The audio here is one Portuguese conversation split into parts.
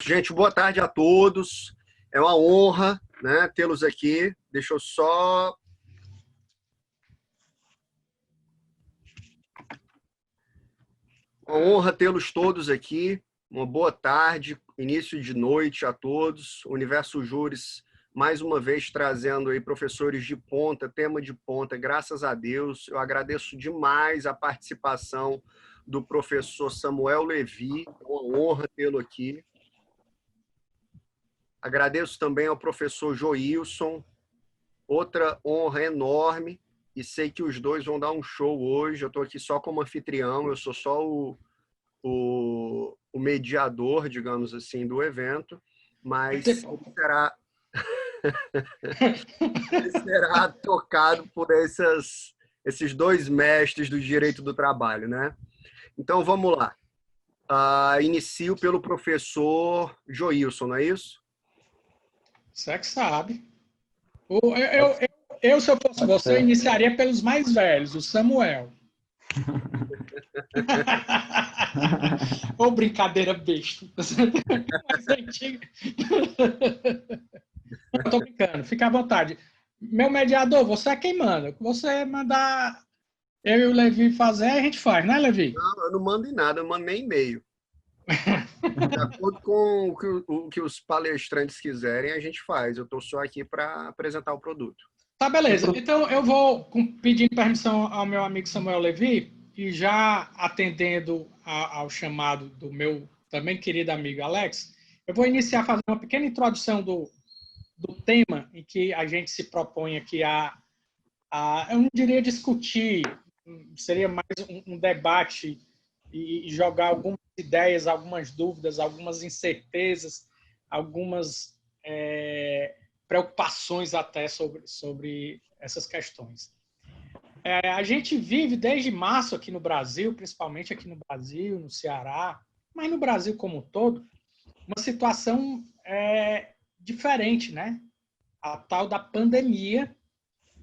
Gente, boa tarde a todos. É uma honra, né, tê-los aqui. Deixa eu só... Uma honra tê-los todos aqui. Uma boa tarde, início de noite a todos. Universo Júris, mais uma vez, trazendo aí professores de ponta, tema de ponta, graças a Deus. Eu agradeço demais a participação do professor Samuel Levi. É uma honra tê-lo aqui. Agradeço também ao professor Joilson. Outra honra enorme, e sei que os dois vão dar um show hoje. Eu estou aqui só como anfitrião, eu sou só o mediador, digamos assim, do evento, mas será tocado por esses dois mestres do direito do trabalho, né? Então, vamos lá. Inicio pelo professor Joilson, não é isso? Você é que sabe. Se eu fosse você, eu iniciaria pelos mais velhos, o Samuel. Ou brincadeira besta. Eu tô brincando, fica à vontade. Meu mediador, você é quem manda. Você mandar eu e o Levi fazer, a gente faz, né, Levi? Não, eu não mando em nada, eu mando nem e-mail. De acordo com o que os palestrantes quiserem, a gente faz. Eu estou só aqui para apresentar o produto. Tá, beleza. Então, eu vou pedindo permissão ao meu amigo Samuel Levi e já atendendo ao chamado do meu também querido amigo Alex, eu vou iniciar fazendo uma pequena introdução do tema em que a gente se propõe aqui eu não diria discutir, seria mais um debate e jogar algumas ideias, algumas dúvidas, algumas incertezas, algumas preocupações até sobre essas questões. A gente vive desde março aqui no Brasil, principalmente aqui no Brasil, no Ceará, mas no Brasil como um todo, uma situação diferente, né? A tal da pandemia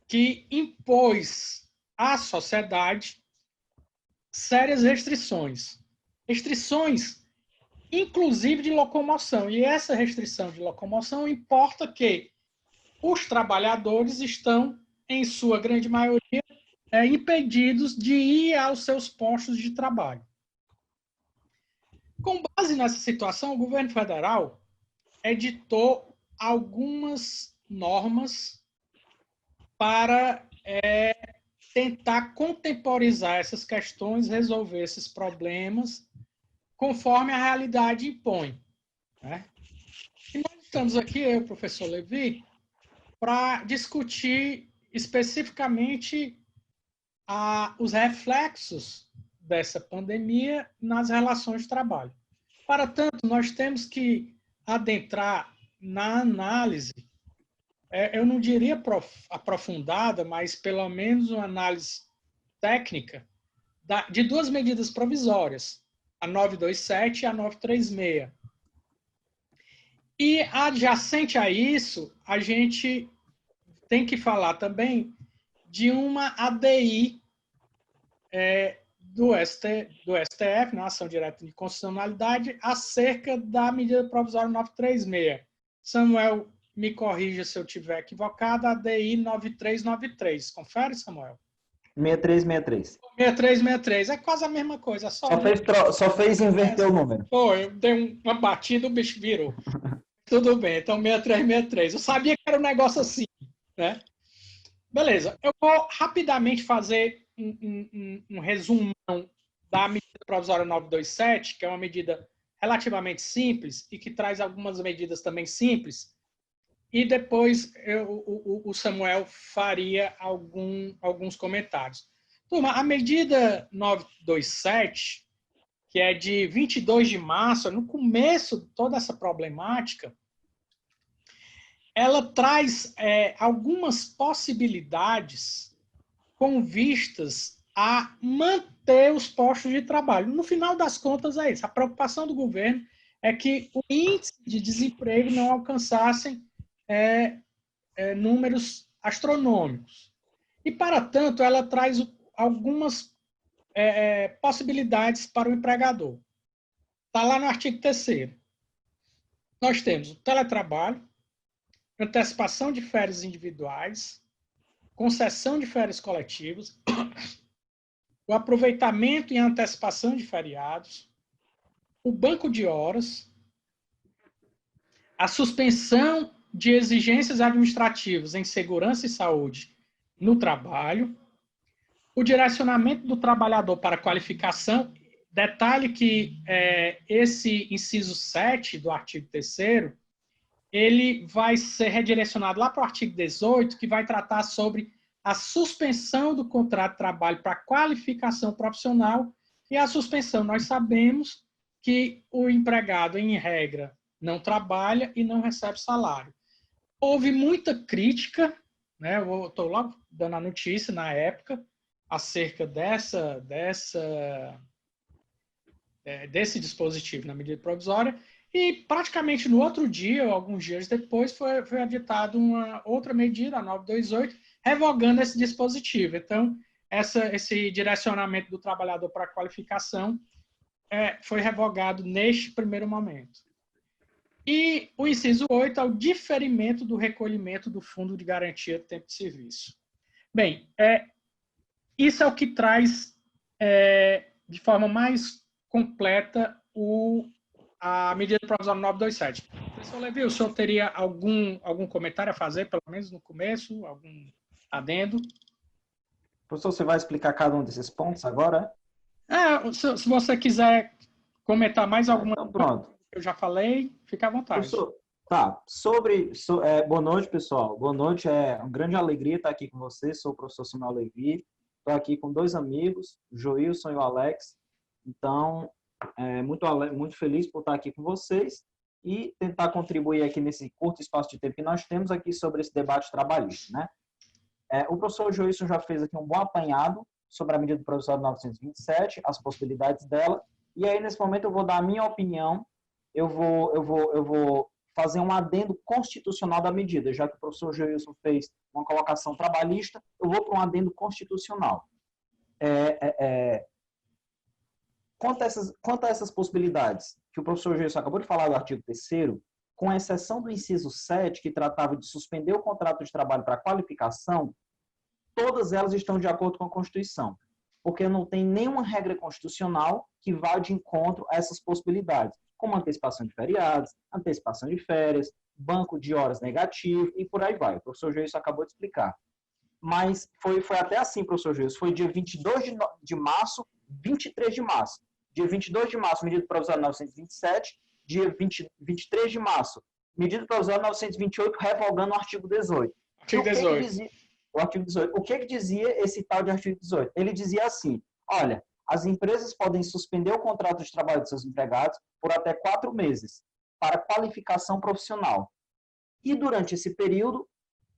que impôs à sociedade sérias restrições. Restrições, inclusive de locomoção. E essa restrição de locomoção importa que os trabalhadores estão, em sua grande maioria, impedidos de ir aos seus postos de trabalho. Com base nessa situação, o governo federal editou algumas normas para tentar contemporizar essas questões, resolver esses problemas conforme a realidade impõe. Né? E nós estamos aqui, eu, professor Levi, para discutir especificamente os reflexos dessa pandemia nas relações de trabalho. Para tanto, nós temos que adentrar na análise, eu não diria aprofundada, mas pelo menos uma análise técnica de duas medidas provisórias, a 927 e a 936. E adjacente a isso, a gente tem que falar também de uma ADI do STF, na Ação Direta de Constitucionalidade, acerca da medida provisória 936. Samuel, me corrija se eu estiver equivocado, a ADI 9393. Confere, Samuel? 6363. 6363. É quase a mesma coisa. Só fez inverter o número. Foi, eu dei uma batida, o bicho virou. Tudo bem, então 6363. Eu sabia que era um negócio assim, né? Beleza, eu vou rapidamente fazer um resumão da medida provisória 927, que é uma medida relativamente simples e que traz algumas medidas também simples, e depois o Samuel faria alguns comentários. Turma, a medida 927, que é de 22 de março, no começo de toda essa problemática, ela traz algumas possibilidades com vistas a manter os postos de trabalho. No final das contas, é isso. A preocupação do governo é que o índice de desemprego não alcançassem números astronômicos. E, para tanto, ela traz algumas possibilidades para o empregador. Está lá no artigo 3º. nós temos o teletrabalho, antecipação de férias individuais, concessão de férias coletivas, o aproveitamento e antecipação de feriados, o banco de horas, a suspensão de exigências administrativas em segurança e saúde no trabalho, o direcionamento do trabalhador para qualificação. Detalhe que esse inciso 7 do artigo 3º, ele vai ser redirecionado lá para o artigo 18, que vai tratar sobre a suspensão do contrato de trabalho para qualificação profissional e a suspensão. Nós sabemos que o empregado, em regra, não trabalha e não recebe salário. Houve muita crítica, né? Eu estou logo dando a notícia na época, acerca desse dispositivo na medida provisória, e praticamente no outro dia, ou alguns dias depois, foi editada uma outra medida, a 928, revogando esse dispositivo. Então, esse direcionamento do trabalhador para a qualificação foi revogado neste primeiro momento. E o inciso 8 é o diferimento do recolhimento do Fundo de Garantia de Tempo de Serviço. Bem, isso é o que traz de forma mais completa a medida provisória 927. Professor Levi, o senhor teria algum comentário a fazer, pelo menos no começo, algum adendo? Professor, você vai explicar cada um desses pontos agora? Se você quiser comentar mais alguma então, pronto. Que eu já falei, fica à vontade. Professor, tá. Boa noite, pessoal. Boa noite, é uma grande alegria estar aqui com vocês. Sou o professor Samuel Levi. Estou aqui com dois amigos, o Joilson e o Alex. Então, muito feliz por estar aqui com vocês e tentar contribuir aqui nesse curto espaço de tempo que nós temos aqui sobre esse debate trabalhista, né? O professor Joilson já fez aqui um bom apanhado sobre a medida provisória 927, as possibilidades dela, e aí nesse momento eu vou dar a minha opinião, eu vou fazer um adendo constitucional da medida, já que o professor Joilson fez uma colocação trabalhista, eu vou para um adendo constitucional. Quanto a essas possibilidades que o professor Joilson acabou de falar do artigo 3º, com exceção do inciso 7, que tratava de suspender o contrato de trabalho para qualificação, todas elas estão de acordo com a Constituição, porque não tem nenhuma regra constitucional que vá de encontro a essas possibilidades, como antecipação de feriados, antecipação de férias, banco de horas negativo e por aí vai. O professor Joilson acabou de explicar. Mas foi até assim, professor Joilson, foi dia 22 de março, 23 de março. Dia 22 de março, medida provisória 927, dia 23 de março, medida provisória 928, revogando o artigo 18. Artigo 18. O artigo 18. O que dizia esse tal de artigo 18? Ele dizia assim, olha, as empresas podem suspender o contrato de trabalho de seus empregados por até 4 meses para qualificação profissional. E durante esse período,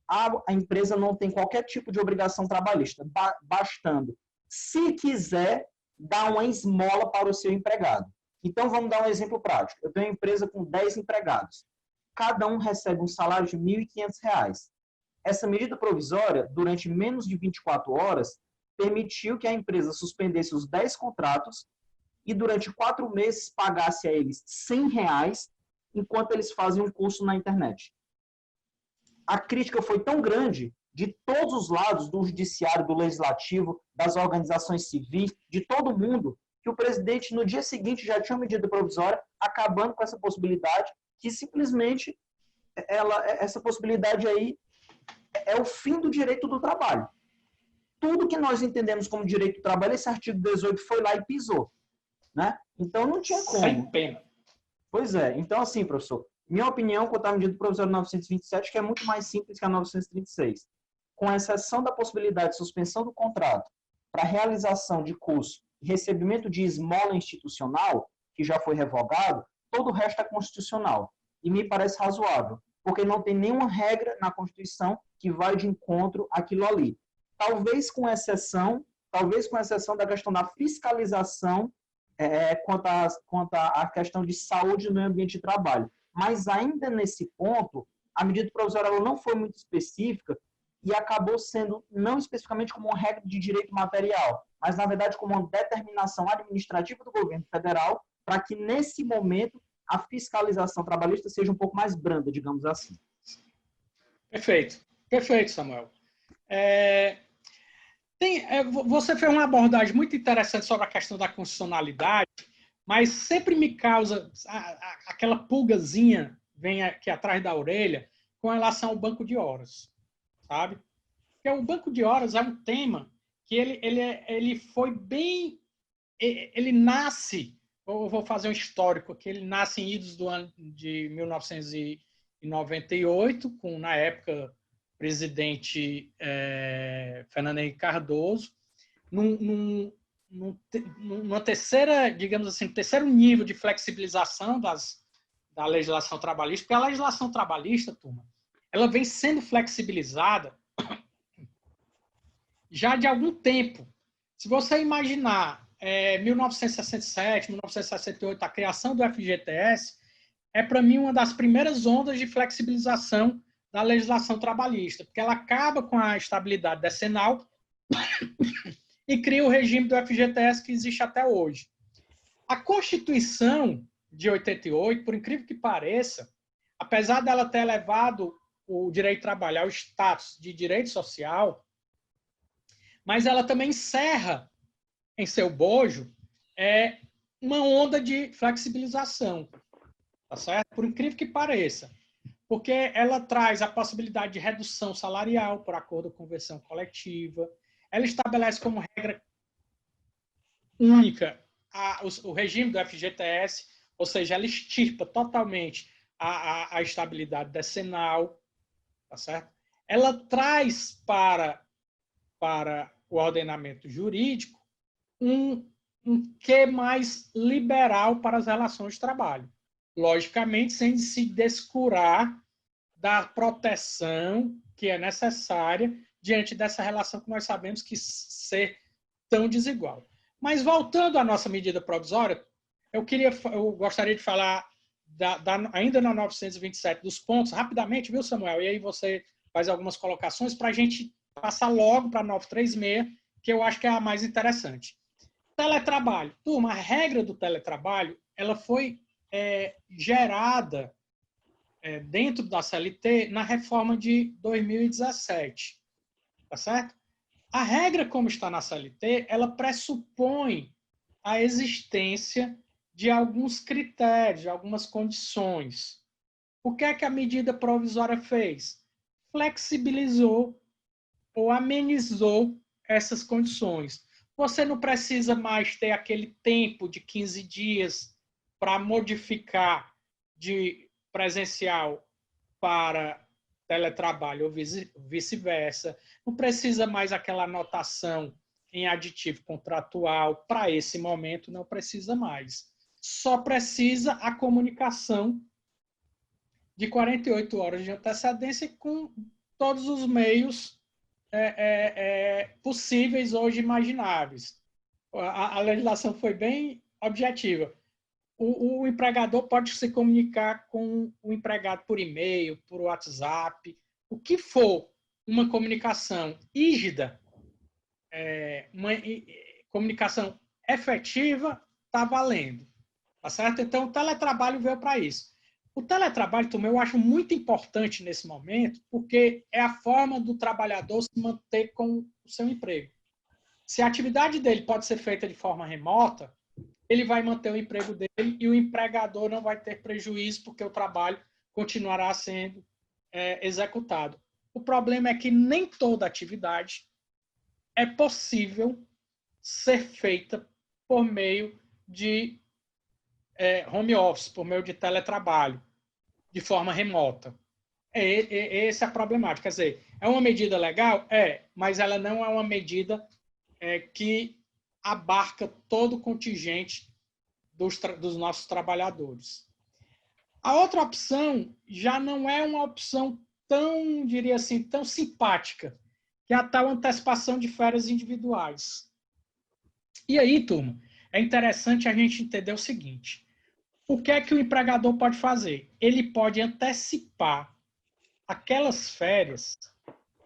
a empresa não tem qualquer tipo de obrigação trabalhista, bastando, se quiser, dar uma esmola para o seu empregado. Então, vamos dar um exemplo prático. Eu tenho uma empresa com 10 empregados. Cada um recebe um salário de R$ 1.500. Essa medida provisória, durante menos de 24 horas, permitiu que a empresa suspendesse os 10 contratos e durante 4 meses pagasse a eles R$ 100 enquanto eles fazem um curso na internet. A crítica foi tão grande de todos os lados, do judiciário, do legislativo, das organizações civis, de todo mundo, que o presidente, no dia seguinte, já tinha uma medida provisória acabando com essa possibilidade, que simplesmente essa possibilidade aí é o fim do direito do trabalho. Tudo que nós entendemos como direito do trabalho, esse artigo 18 foi lá e pisou, né? Então, não tinha como. Sem pena. Pois é. Então, assim, professor, minha opinião quanto à medida provisória 927, que é muito mais simples que a 936. Com exceção da possibilidade de suspensão do contrato para realização de curso e recebimento de esmola institucional, que já foi revogado, todo o resto é constitucional. E me parece razoável, porque não tem nenhuma regra na Constituição que vai de encontro àquilo ali. Talvez com exceção da questão da fiscalização quanto à questão de saúde no ambiente de trabalho. Mas ainda nesse ponto, a medida provisória ela não foi muito específica e acabou sendo, não especificamente como uma regra de direito material, mas, na verdade, como uma determinação administrativa do governo federal para que, nesse momento, a fiscalização trabalhista seja um pouco mais branda, digamos assim. Perfeito. Perfeito, Samuel. Você fez uma abordagem muito interessante sobre a questão da constitucionalidade, mas sempre me causa aquela pulgazinha vem aqui atrás da orelha com relação ao banco de horas, sabe? Porque o banco de horas é um tema que ele foi bem... Ele nasce, eu vou fazer um histórico aqui, ele nasce em idos do ano de 1998, com, na época, presidente Fernando Henrique Cardoso, numa terceira, digamos assim, terceiro nível de flexibilização da legislação trabalhista, porque a legislação trabalhista, turma, ela vem sendo flexibilizada já de algum tempo. Se você imaginar 1967, 1968, a criação do FGTS, para mim, uma das primeiras ondas de flexibilização da legislação trabalhista, porque ela acaba com a estabilidade decenal e cria o regime do FGTS que existe até hoje. A Constituição de 88, por incrível que pareça, apesar dela ter elevado o direito de trabalho ao status de direito social, mas ela também encerra em seu bojo uma onda de flexibilização, tá certo? Por incrível que pareça, porque ela traz a possibilidade de redução salarial por acordo com convenção coletiva, ela estabelece como regra única o regime do FGTS, ou seja, ela extirpa totalmente a estabilidade decenal, tá certo? Ela traz para o ordenamento jurídico um quê mais liberal para as relações de trabalho. Logicamente, sem se descurar da proteção que é necessária diante dessa relação que nós sabemos que ser tão desigual. Mas, voltando à nossa medida provisória, eu gostaria de falar, ainda na 927, dos pontos, rapidamente, viu, Samuel? E aí você faz algumas colocações para a gente passar logo para a 936, que eu acho que é a mais interessante. Teletrabalho. Turma, a regra do teletrabalho ela foi gerada dentro da CLT na reforma de 2017. Tá certo? A regra, como está na CLT, ela pressupõe a existência de alguns critérios, de algumas condições. O que é que a medida provisória fez? Flexibilizou ou amenizou essas condições. Você não precisa mais ter aquele tempo de 15 dias para modificar de presencial para teletrabalho ou vice-versa. Não precisa mais aquela anotação em aditivo contratual. Para esse momento, não precisa mais. Só precisa a comunicação de 48 horas de antecedência com todos os meios possíveis hoje imagináveis. A legislação foi bem objetiva. O empregador pode se comunicar com o empregado por e-mail, por WhatsApp, o que for uma comunicação rígida, uma comunicação efetiva, está valendo. Tá certo? Então, o teletrabalho veio para isso. O teletrabalho também eu acho muito importante nesse momento, porque é a forma do trabalhador se manter com o seu emprego. Se a atividade dele pode ser feita de forma remota, ele vai manter o emprego dele e o empregador não vai ter prejuízo porque o trabalho continuará sendo executado. O problema é que nem toda atividade é possível ser feita por meio de home office, por meio de teletrabalho, de forma remota. Essa é a problemática. Quer dizer, é uma medida legal? Mas ela não é uma medida que abarca todo o contingente dos nossos trabalhadores. A outra opção já não é uma opção tão, diria assim, tão simpática, que é a tal antecipação de férias individuais. E aí, turma, é interessante a gente entender o seguinte: o que é que o empregador pode fazer? Ele pode antecipar aquelas férias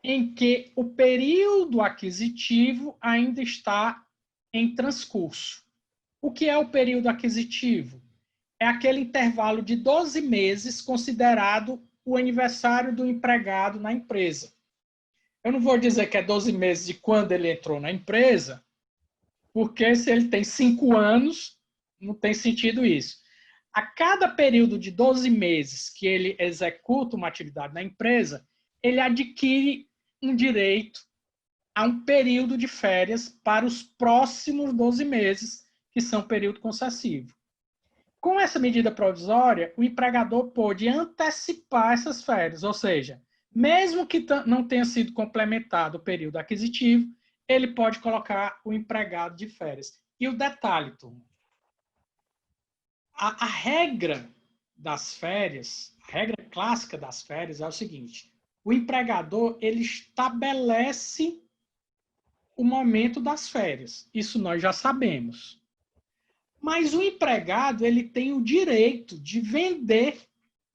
em que o período aquisitivo ainda está em transcurso. O que é o período aquisitivo? é aquele intervalo de 12 meses considerado o aniversário do empregado na empresa. Eu não vou dizer que é 12 meses de quando ele entrou na empresa, porque se ele tem 5 anos, não tem sentido isso. A cada período de 12 meses que ele executa uma atividade na empresa, ele adquire um direito a um período de férias para os próximos 12 meses, que são período concessivo. Com essa medida provisória, o empregador pode antecipar essas férias, ou seja, mesmo que não tenha sido complementado o período aquisitivo, ele pode colocar o empregado de férias. E o detalhe, turma, a regra das férias, a regra clássica das férias é o seguinte: o empregador ele estabelece o momento das férias. Isso nós já sabemos. Mas o empregado ele tem o direito de vender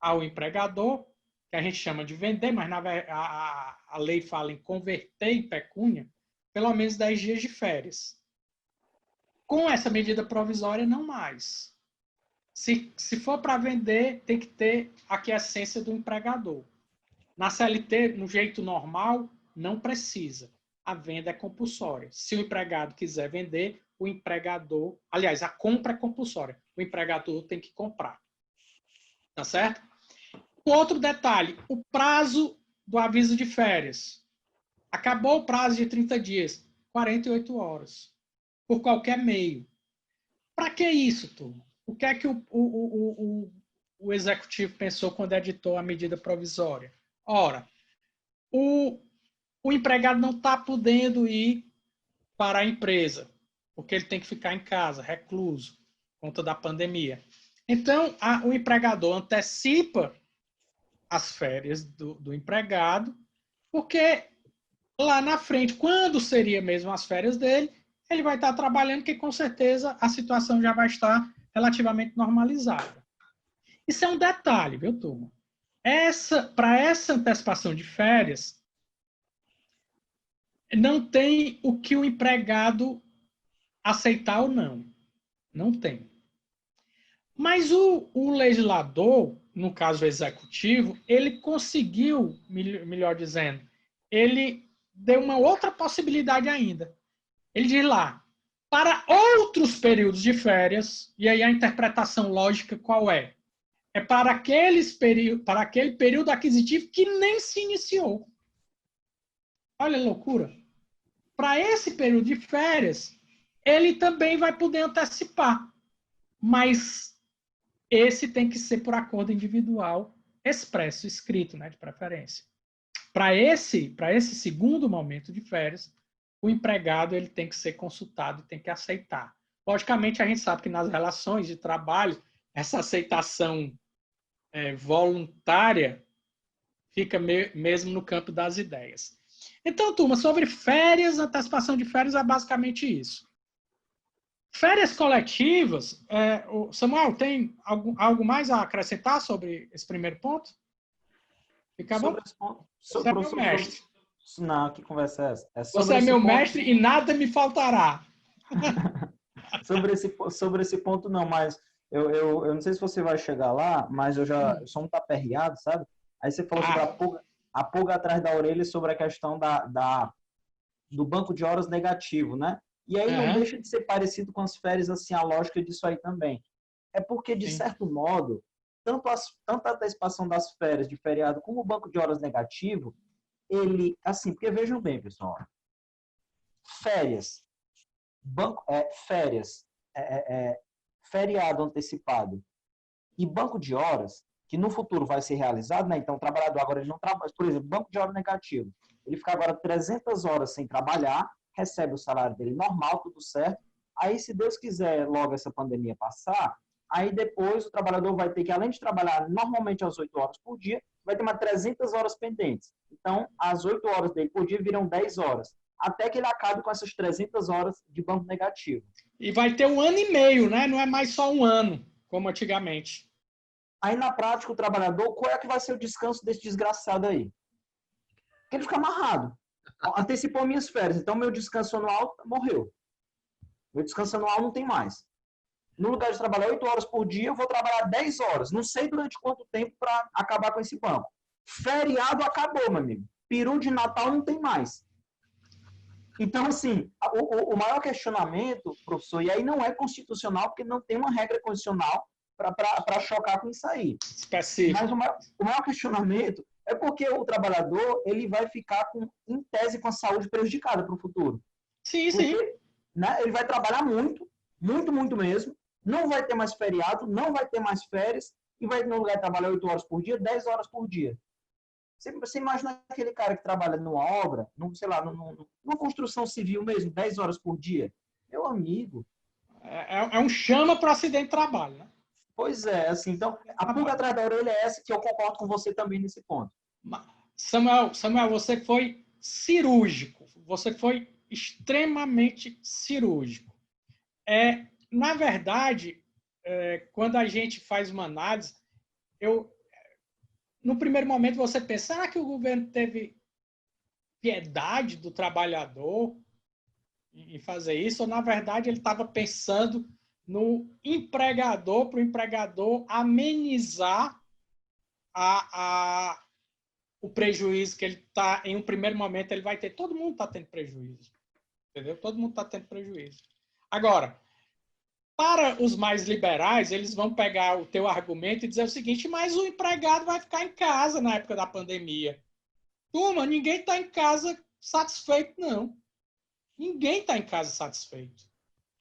ao empregador, que a gente chama de vender, mas a lei fala em converter em pecúnia, pelo menos 10 dias de férias. Com essa medida provisória, não mais. Se for para vender, tem que ter a aquiescência do empregador. Na CLT, no jeito normal, não precisa. A venda é compulsória. Se o empregado quiser vender, o empregador... Aliás, a compra é compulsória. O empregador tem que comprar. Tá certo? Outro detalhe, o prazo do aviso de férias. Acabou o prazo de 30 dias, 48 horas. Por qualquer meio. Para que isso, turma? O que é que o executivo pensou quando editou a medida provisória? Ora, o empregado não está podendo ir para a empresa, porque ele tem que ficar em casa, recluso, por conta da pandemia. Então, o empregador antecipa as férias do empregado, porque lá na frente, quando seria mesmo as férias dele, ele vai estar trabalhando, que com certeza a situação já vai estar relativamente normalizada. Isso é um detalhe, viu, turma? Para essa antecipação de férias, não tem o que o empregado aceitar ou não. Não tem. Mas o legislador, no caso o executivo, ele conseguiu, melhor dizendo, ele deu uma outra possibilidade ainda. Ele diz lá, para outros períodos de férias, e aí a interpretação lógica qual é? É para aquele período aquisitivo que nem se iniciou. Olha a loucura. Para esse período de férias, ele também vai poder antecipar. Mas esse tem que ser por acordo individual, expresso, escrito, né, de preferência. Para esse segundo momento de férias, o empregado ele tem que ser consultado, tem que aceitar. Logicamente, a gente sabe que nas relações de trabalho, essa aceitação voluntária fica mesmo no campo das ideias. Então, turma, sobre férias, antecipação de férias é basicamente isso. Férias coletivas, Samuel, tem algo mais a acrescentar sobre esse primeiro ponto? Fica bom? Você é meu mestre. Não, que conversa é essa? Você é meu mestre e nada me faltará. sobre esse ponto, não, mas eu não sei se você vai chegar lá, mas eu sou um taperreado, sabe? Aí você falou sobre a pulga atrás da orelha sobre a questão do banco de horas negativo, né? E aí não deixa de ser parecido com as férias, assim, a lógica disso aí também. É porque, de certo modo, tanto a antecipação das férias de feriado como o banco de horas negativo, ele, assim, porque vejam bem, pessoal, feriado antecipado e banco de horas, que no futuro vai ser realizado, né? Então, o trabalhador agora ele não trabalha, por exemplo, banco de hora negativo, ele fica agora 300 horas sem trabalhar, recebe o salário dele normal, tudo certo. Aí, se Deus quiser logo essa pandemia passar, aí depois o trabalhador vai ter que, além de trabalhar normalmente às 8 horas por dia, vai ter mais 300 horas pendentes. Então, as 8 horas dele por dia viram 10 horas, até que ele acabe com essas 300 horas de banco negativo. E vai ter 1 ano e meio, né? Não é mais só 1 ano, como antigamente. Aí, na prática, o trabalhador, qual é que vai ser o descanso desse desgraçado aí? Porque ele fica amarrado. Antecipou minhas férias, então meu descanso anual morreu. Meu descanso anual não tem mais. no lugar de trabalhar 8 horas por dia, eu vou trabalhar 10 horas. Não sei durante quanto tempo para acabar com esse banco. Feriado acabou, meu amigo. Peru de Natal não tem mais. Então, assim, o maior questionamento, professor, e aí não é constitucional, porque não tem uma regra constitucional para chocar com isso aí. Específico. Mas o maior questionamento é porque o trabalhador ele vai ficar, em tese, com a saúde prejudicada para o futuro. Sim, porque, sim. Né, ele vai trabalhar muito, muito, muito mesmo, não vai ter mais feriado, não vai ter mais férias, e vai, no lugar de trabalhar 8 horas por dia, 10 horas por dia. Você imagina aquele cara que trabalha numa obra, sei lá, numa construção civil mesmo, 10 horas por dia? Meu amigo. É um chama para acidente de trabalho, né? Pois é, assim, então, a pulga atrás da orelha é essa que eu concordo com você também nesse ponto. Samuel, você foi cirúrgico, você foi extremamente cirúrgico. Na verdade, quando a gente faz uma análise, no primeiro momento você pensa, será que o governo teve piedade do trabalhador em fazer isso? Ou, na verdade, ele estava pensando no empregador, para o empregador amenizar o prejuízo que ele está, em um primeiro momento, ele vai ter. Todo mundo está tendo prejuízo. Entendeu? Todo mundo está tendo prejuízo. Agora, para os mais liberais, eles vão pegar o teu argumento e dizer o seguinte, mas o empregado vai ficar em casa na época da pandemia. Turma, ninguém está em casa satisfeito, não. Ninguém está em casa satisfeito.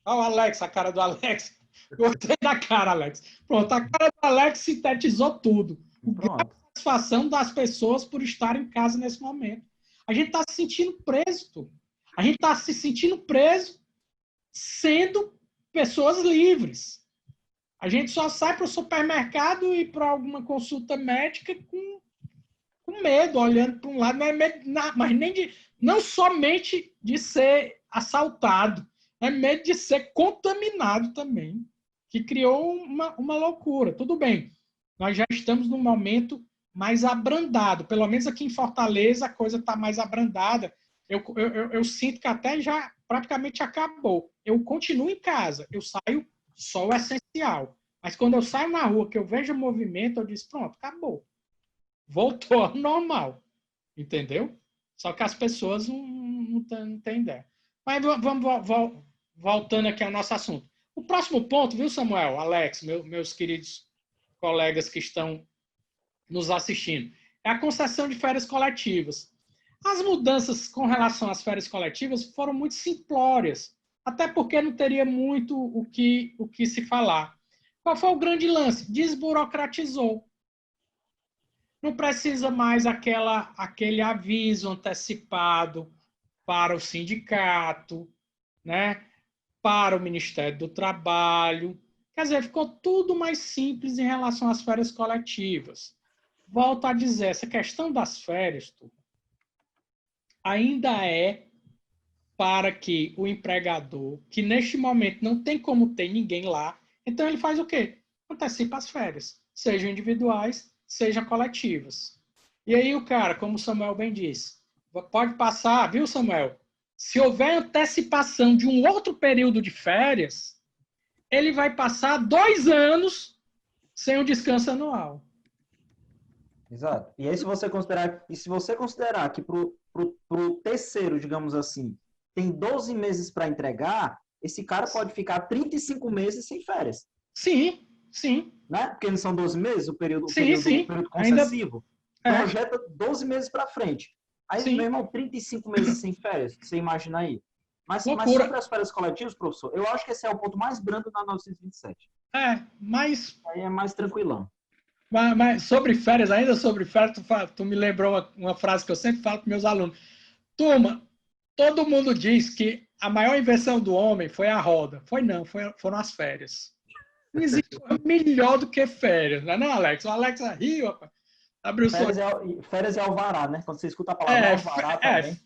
Olha o Alex, a cara do Alex. Gostei da cara, Alex. Pronto, a cara do Alex sintetizou tudo. O grau de satisfação das pessoas por estar em casa nesse momento. A gente está se sentindo preso, turma. A gente está se sentindo preso sendo pessoas livres. A gente só sai para o supermercado e para alguma consulta médica com medo, olhando para um lado, não é medo, mas não somente de ser assaltado, é medo de ser contaminado também, que criou uma loucura. Tudo bem, nós já estamos num momento mais abrandado, pelo menos aqui em Fortaleza a coisa está mais abrandada. Eu sinto que até já praticamente acabou. Eu continuo em casa, eu saio só o essencial. Mas quando eu saio na rua, que eu vejo movimento, eu disse, pronto, acabou. Voltou ao normal. Entendeu? Só que as pessoas não têm ideia. Mas vamos voltando aqui ao nosso assunto. O próximo ponto, viu, Samuel, Alex, meus queridos colegas que estão nos assistindo, é a concessão de férias coletivas. As mudanças com relação às férias coletivas foram muito simplórias, até porque não teria muito o que se falar. Qual foi o grande lance? Desburocratizou. Não precisa mais aquele aviso antecipado para o sindicato, né? Para o Ministério do Trabalho. Quer dizer, ficou tudo mais simples em relação às férias coletivas. Volto a dizer, essa questão das férias, ainda é para que o empregador, que neste momento não tem como ter ninguém lá, então ele faz o quê? Antecipa as férias, sejam individuais, sejam coletivas. E aí o cara, como o Samuel bem disse, pode passar, viu, Samuel? Se houver antecipação de um outro período de férias, ele vai passar 2 anos sem o descanso anual. Exato. E aí, se você considerar que para o terceiro, digamos assim, tem 12 meses para entregar, esse cara pode ficar 35 meses sem férias. Sim, sim. Né? Porque não são 12 meses, o período concessivo. Ainda... Projeta 12 meses para frente. Aí, meu irmão, 35 meses sem férias, você imagina aí. Mas sobre as férias coletivas, professor, eu acho que esse é o ponto mais brando da 927. Mas... Aí é mais tranquilão. Mas sobre férias, ainda sobre férias, tu me lembrou uma frase que eu sempre falo para meus alunos. Turma, todo mundo diz que a maior invenção do homem foi a roda. Foram as férias. Não existe melhor do que férias, não é não, Alex? O Alex riu, rapaz. Abriu férias é alvará, né? Quando você escuta a palavra alvará também.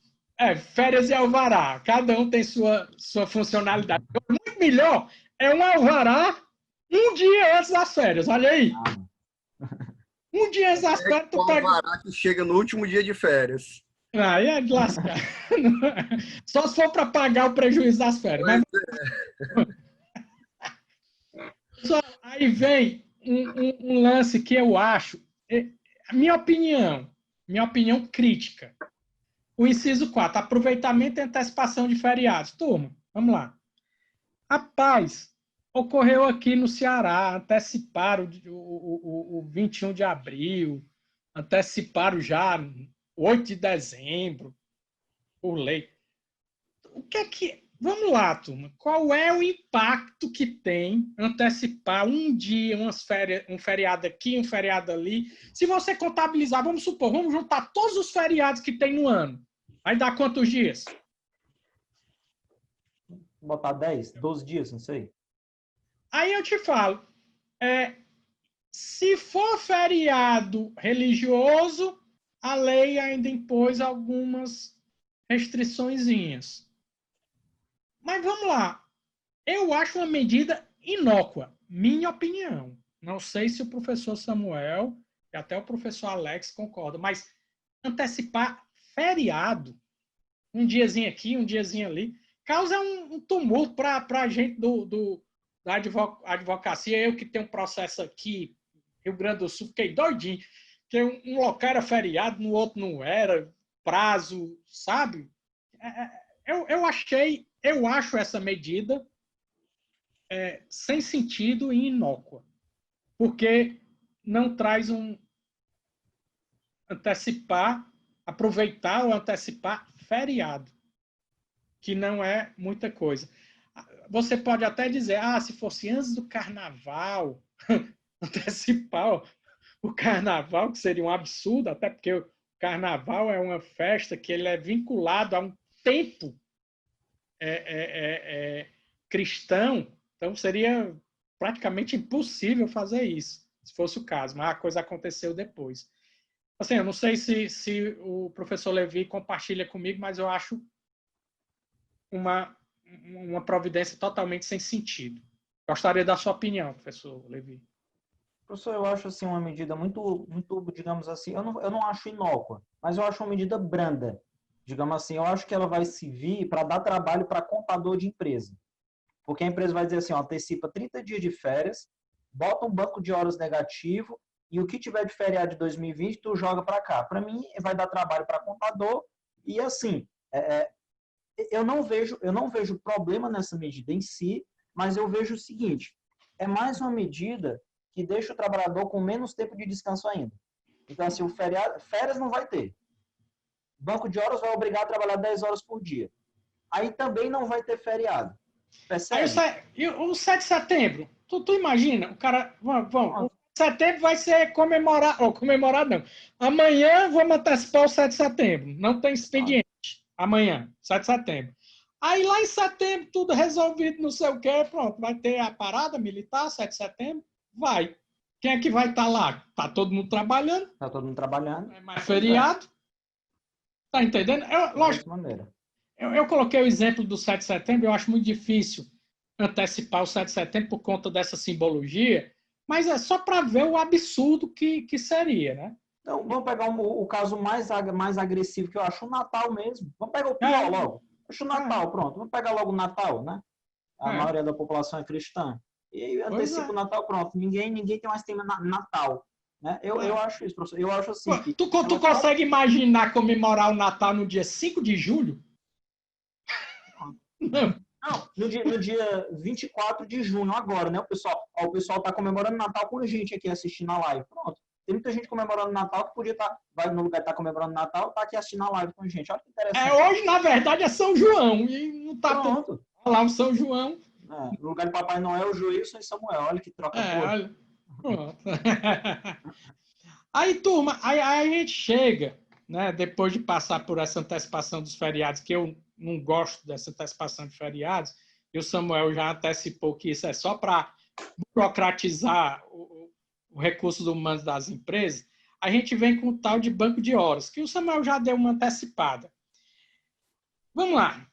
Férias e alvará. Cada um tem sua funcionalidade. Muito melhor é um alvará um dia antes das férias. Olha aí. Um dia antes das férias, tu pega... alvará que chega no último dia de férias. Aí é de lascar. Só se for para pagar o prejuízo das férias. Pessoal, aí vem um lance que eu acho, minha opinião crítica. O inciso 4, aproveitamento e antecipação de feriados. Turma, vamos lá. Rapaz, ocorreu aqui no Ceará, anteciparam o 21 de abril, anteciparam já 8 de dezembro, por lei. O que é que... Vamos lá, turma. Qual é o impacto que tem antecipar um dia, um feriado aqui, um feriado ali? Se você contabilizar, vamos supor, vamos juntar todos os feriados que tem no ano. Vai dar quantos dias? Botar 10, 12 dias, não sei. Aí eu te falo, se for feriado religioso, a lei ainda impôs algumas restriçõezinhas. Mas vamos lá. Eu acho uma medida inócua, minha opinião. Não sei se o professor Samuel e até o professor Alex concordam, mas antecipar feriado, um diazinho aqui, um diazinho ali, causa um tumulto para a gente da advocacia. Eu que tenho um processo aqui, Rio Grande do Sul, fiquei doidinho, que um local era feriado, no outro não era, prazo, sabe? Eu acho essa medida sem sentido e inócua, porque não traz aproveitar ou antecipar feriado, que não é muita coisa. Você pode até dizer, se fosse antes do carnaval, antecipar o carnaval, que seria um absurdo, até porque o carnaval é uma festa que ele é vinculado a um tempo cristão, então seria praticamente impossível fazer isso, se fosse o caso, mas a coisa aconteceu depois. Assim, eu não sei se o professor Levi compartilha comigo, mas eu acho uma providência totalmente sem sentido. Gostaria da sua opinião, professor Levi. Professor, eu acho assim uma medida muito, digamos assim, eu não acho inócua, mas eu acho uma medida branda. Digamos assim, eu acho que ela vai servir para dar trabalho para contador de empresa. Porque a empresa vai dizer assim, antecipa 30 dias de férias, bota um banco de horas negativo e o que tiver de feriado de 2020, tu joga para cá. Para mim, vai dar trabalho para contador e assim, eu não vejo problema nessa medida em si, mas eu vejo o seguinte, é mais uma medida que deixa o trabalhador com menos tempo de descanso ainda. Então, assim, férias não vai ter. Banco de horas vai obrigar a trabalhar 10 horas por dia. Aí também não vai ter feriado. Percebe? Aí o 7 de setembro, tu imagina, o cara, o 7 de setembro vai ser comemorado não. Amanhã vamos antecipar o 7 de setembro, não tem expediente. Amanhã, 7 de setembro. Aí lá em setembro, tudo resolvido, não sei o quê, pronto, vai ter a parada militar, 7 de setembro, vai. Quem é que vai estar lá? Tá todo mundo trabalhando. Tá todo mundo trabalhando. É mais feriado. Tá entendendo? Lógico, eu coloquei o exemplo do 7 de setembro, eu acho muito difícil antecipar o 7 de setembro por conta dessa simbologia, mas é só para ver o absurdo que seria, né? Então, vamos pegar o caso mais agressivo que eu acho, o Natal mesmo. Vamos pegar o pior logo. Acho o Natal, pronto. Vamos pegar logo o Natal, né? A maioria da população é cristã. E antecipa o Natal, pronto. Ninguém tem mais tema Natal. Né? Eu acho isso, professor. Eu acho assim. Que tu consegue imaginar comemorar o Natal no dia 5 de julho? Não, no dia 24 de junho, agora, né? O pessoal tá comemorando Natal com a gente aqui assistindo a live. Pronto. Tem muita gente comemorando Natal que podia estar, vai no lugar de estar comemorando Natal, tá aqui assistindo a live com a gente. Olha que interessante. Hoje, na verdade, é São João. E não tá pronto. Lá o São João. No lugar de Papai Noel, Joilson e Samuel. Olha que troca boa. Olha. Pronto. Aí, turma, aí a gente chega, né, depois de passar por essa antecipação dos feriados, que eu não gosto dessa antecipação de feriados, e o Samuel já antecipou que isso é só para burocratizar o recursos humanos das empresas, a gente vem com o tal de banco de horas, que o Samuel já deu uma antecipada. Vamos lá.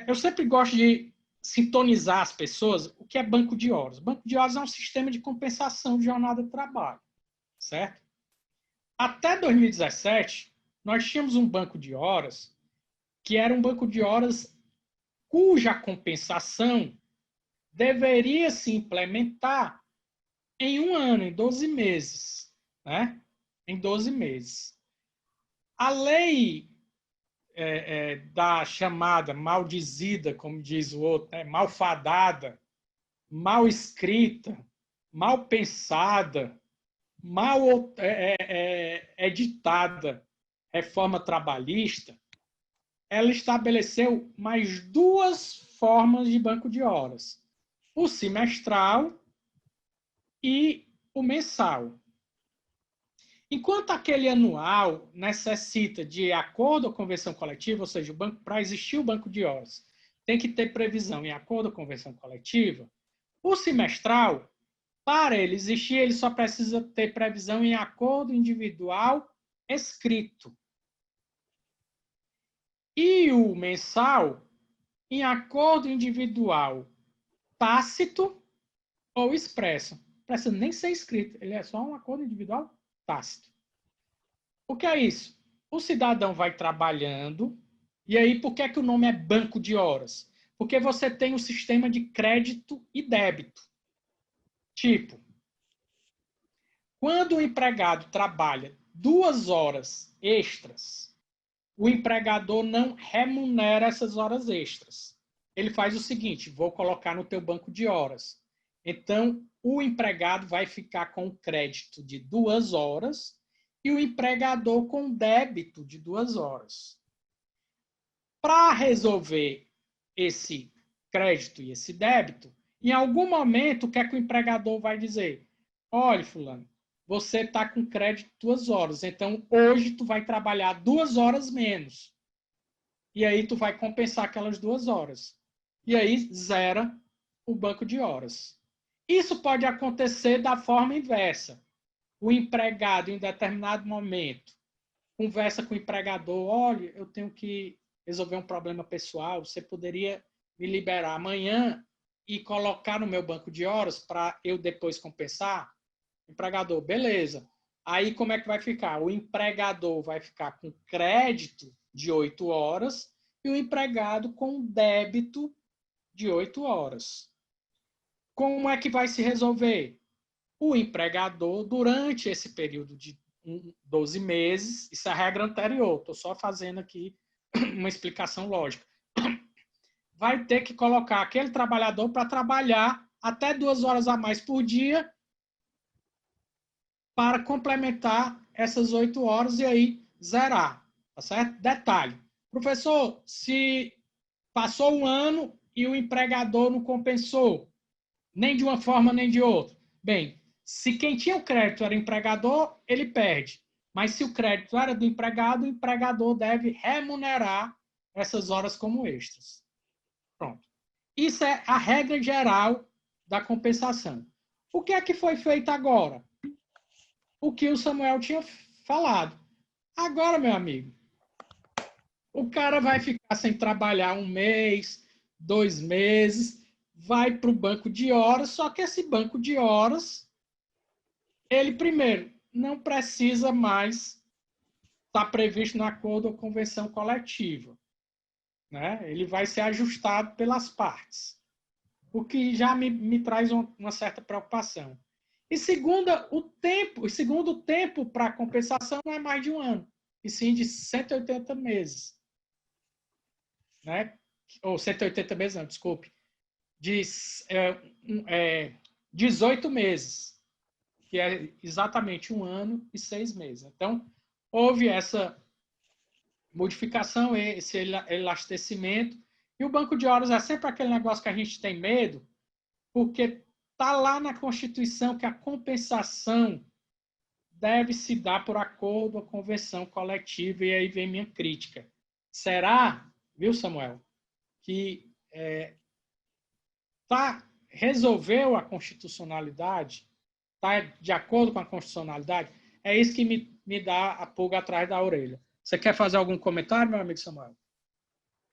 Eu sempre gosto de sintonizar as pessoas o que é banco de horas. Banco de horas é um sistema de compensação de jornada de trabalho, certo? Até 2017, nós tínhamos um banco de horas que era um banco de horas cuja compensação deveria se implementar em um ano, em 12 meses. Né? Em 12 meses. A lei da chamada maldizida, como diz o outro, né? Malfadada, mal escrita, mal pensada, mal editada reforma trabalhista, ela estabeleceu mais duas formas de banco de horas: o semestral e o mensal. Enquanto aquele anual necessita de acordo ou convenção coletiva, ou seja, para existir o banco de horas, tem que ter previsão em acordo ou convenção coletiva, o semestral, para ele existir, ele só precisa ter previsão em acordo individual escrito. E o mensal, em acordo individual tácito ou expresso. Não precisa nem ser escrito, ele é só um acordo individual tácito. O que é isso? O cidadão vai trabalhando, e aí por que é que o nome é banco de horas? Porque você tem um sistema de crédito e débito. Tipo, quando o empregado trabalha 2 horas extras, o empregador não remunera essas horas extras. Ele faz o seguinte: vou colocar no teu banco de horas. Então, o empregado vai ficar com crédito de 2 horas e o empregador com débito de 2 horas. Para resolver esse crédito e esse débito, em algum momento, o que é que o empregador vai dizer? Olha, fulano, você está com crédito 2 horas, então hoje tu vai trabalhar 2 horas menos. E aí tu vai compensar aquelas 2 horas. E aí zera o banco de horas. Isso pode acontecer da forma inversa. O empregado, em determinado momento, conversa com o empregador: olha, eu tenho que resolver um problema pessoal, você poderia me liberar amanhã e colocar no meu banco de horas para eu depois compensar? Empregador: beleza. Aí como é que vai ficar? O empregador vai ficar com crédito de 8 horas e o empregado com débito de 8 horas. Como é que vai se resolver? O empregador, durante esse período de 12 meses, isso é a regra anterior, estou só fazendo aqui uma explicação lógica, vai ter que colocar aquele trabalhador para trabalhar até 2 horas a mais por dia para complementar essas 8 horas e aí zerar, tá certo? Detalhe: professor, se passou um ano e o empregador não compensou, nem de uma forma nem de outra. Bem, se quem tinha o crédito era o empregador, ele perde. Mas se o crédito era do empregado, o empregador deve remunerar essas horas como extras. Pronto. Isso é a regra geral da compensação. O que é que foi feito agora? O que o Samuel tinha falado. Agora, meu amigo, o cara vai ficar sem trabalhar 1 mês, 2 meses, vai para o banco de horas, só que esse banco de horas, ele, primeiro, não precisa mais estar previsto no acordo ou convenção coletiva. Né? Ele vai ser ajustado pelas partes, o que já me traz uma certa preocupação. E segundo, o tempo para compensação não é mais de 1 ano, e sim de 180 meses. Né? Ou 180 meses, não, desculpe. De 18 meses, que é exatamente 1 ano e 6 meses. Então, houve essa modificação, esse elastecimento, e o banco de horas é sempre aquele negócio que a gente tem medo, porque está lá na Constituição que a compensação deve se dar por acordo ou convenção coletiva, e aí vem minha crítica. Será, viu, Samuel, que resolveu a constitucionalidade, está de acordo com a constitucionalidade? É isso que me dá a pulga atrás da orelha. Você quer fazer algum comentário, meu amigo Samuel?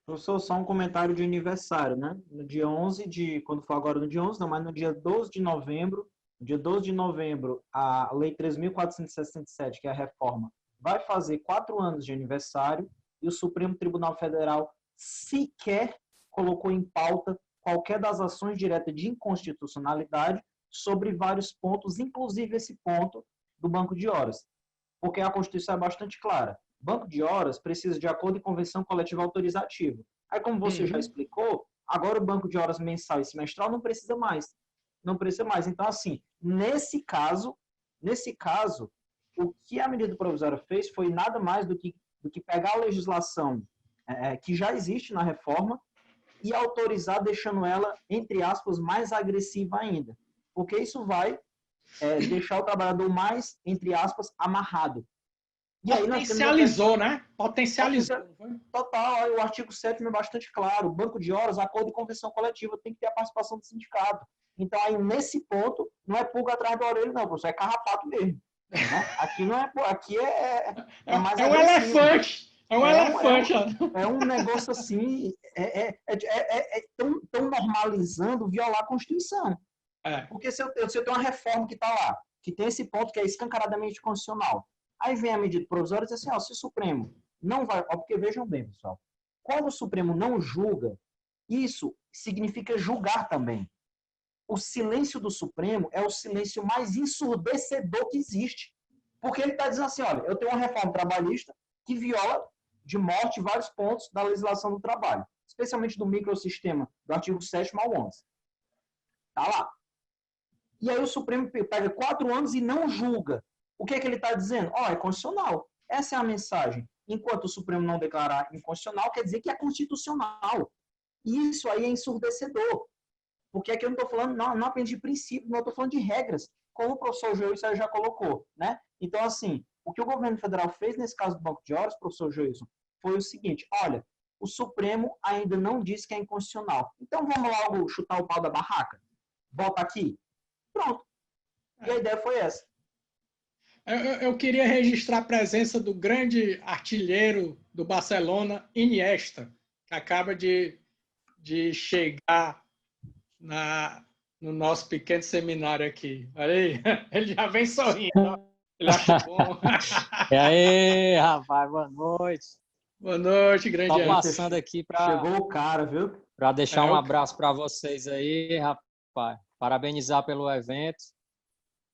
Professor, só um comentário de aniversário, né? No dia 11 quando for agora no dia 11, não, mas no dia 12 de novembro, a Lei 3.467, que é a reforma, vai fazer 4 anos de aniversário e o Supremo Tribunal Federal sequer colocou em pauta qualquer das ações diretas de inconstitucionalidade sobre vários pontos, inclusive esse ponto do banco de horas, porque a Constituição é bastante clara. Banco de horas precisa de acordo e convenção coletiva autorizativa. Aí, como você já explicou, agora o banco de horas mensal e semestral não precisa mais. Não precisa mais. Então, assim, nesse caso, o que a medida provisória fez foi nada mais do que pegar a legislação que já existe na reforma e autorizar, deixando ela, entre aspas, mais agressiva ainda. Porque isso vai deixar o trabalhador mais, entre aspas, amarrado. E aí potencializou, né? Potencializou. Total. O artigo 7º é bastante claro. O banco de horas, acordo e convenção coletiva, tem que ter a participação do sindicato. Então, aí, nesse ponto, não é pulga atrás da orelha, não, professor. É carrapato mesmo. Né? Aqui não é... Aqui é mais um elefante. É um elefante. É um negócio assim... tão normalizando violar a Constituição. Porque se eu tenho uma reforma que está lá, que tem esse ponto que é escancaradamente constitucional, aí vem a medida provisória e diz assim, se o Supremo não vai... Porque vejam bem, pessoal, quando o Supremo não julga, isso significa julgar também. O silêncio do Supremo é o silêncio mais ensurdecedor que existe. Porque ele está dizendo assim, olha, eu tenho uma reforma trabalhista que viola de morte vários pontos da legislação do trabalho, especialmente do microsistema, do artigo 7º ao 11. Está lá. E aí o Supremo pega 4 anos e não julga. O que é que ele está dizendo? É constitucional. Essa é a mensagem. Enquanto o Supremo não declarar inconstitucional, quer dizer que é constitucional. E isso aí é ensurdecedor. Porque aqui eu não estou falando, não apenas de princípio, não estou falando de regras, como o professor Joilson já colocou. Né? Então, assim, o que o governo federal fez nesse caso do banco de horas, professor Joilson, foi o seguinte, olha, o Supremo ainda não disse que é inconstitucional. Então, vamos logo chutar o pau da barraca? Volta aqui. Pronto. E a ideia foi essa. Eu queria registrar a presença do grande artilheiro do Barcelona, Iniesta, que acaba de chegar no nosso pequeno seminário aqui. Olha aí, ele já vem sorrindo. Ele acha bom. E aí, rapaz, boa noite. Boa noite, grande Estou passando aqui para... Chegou o cara, viu? Para deixar um abraço para vocês aí, rapaz. Parabenizar pelo evento.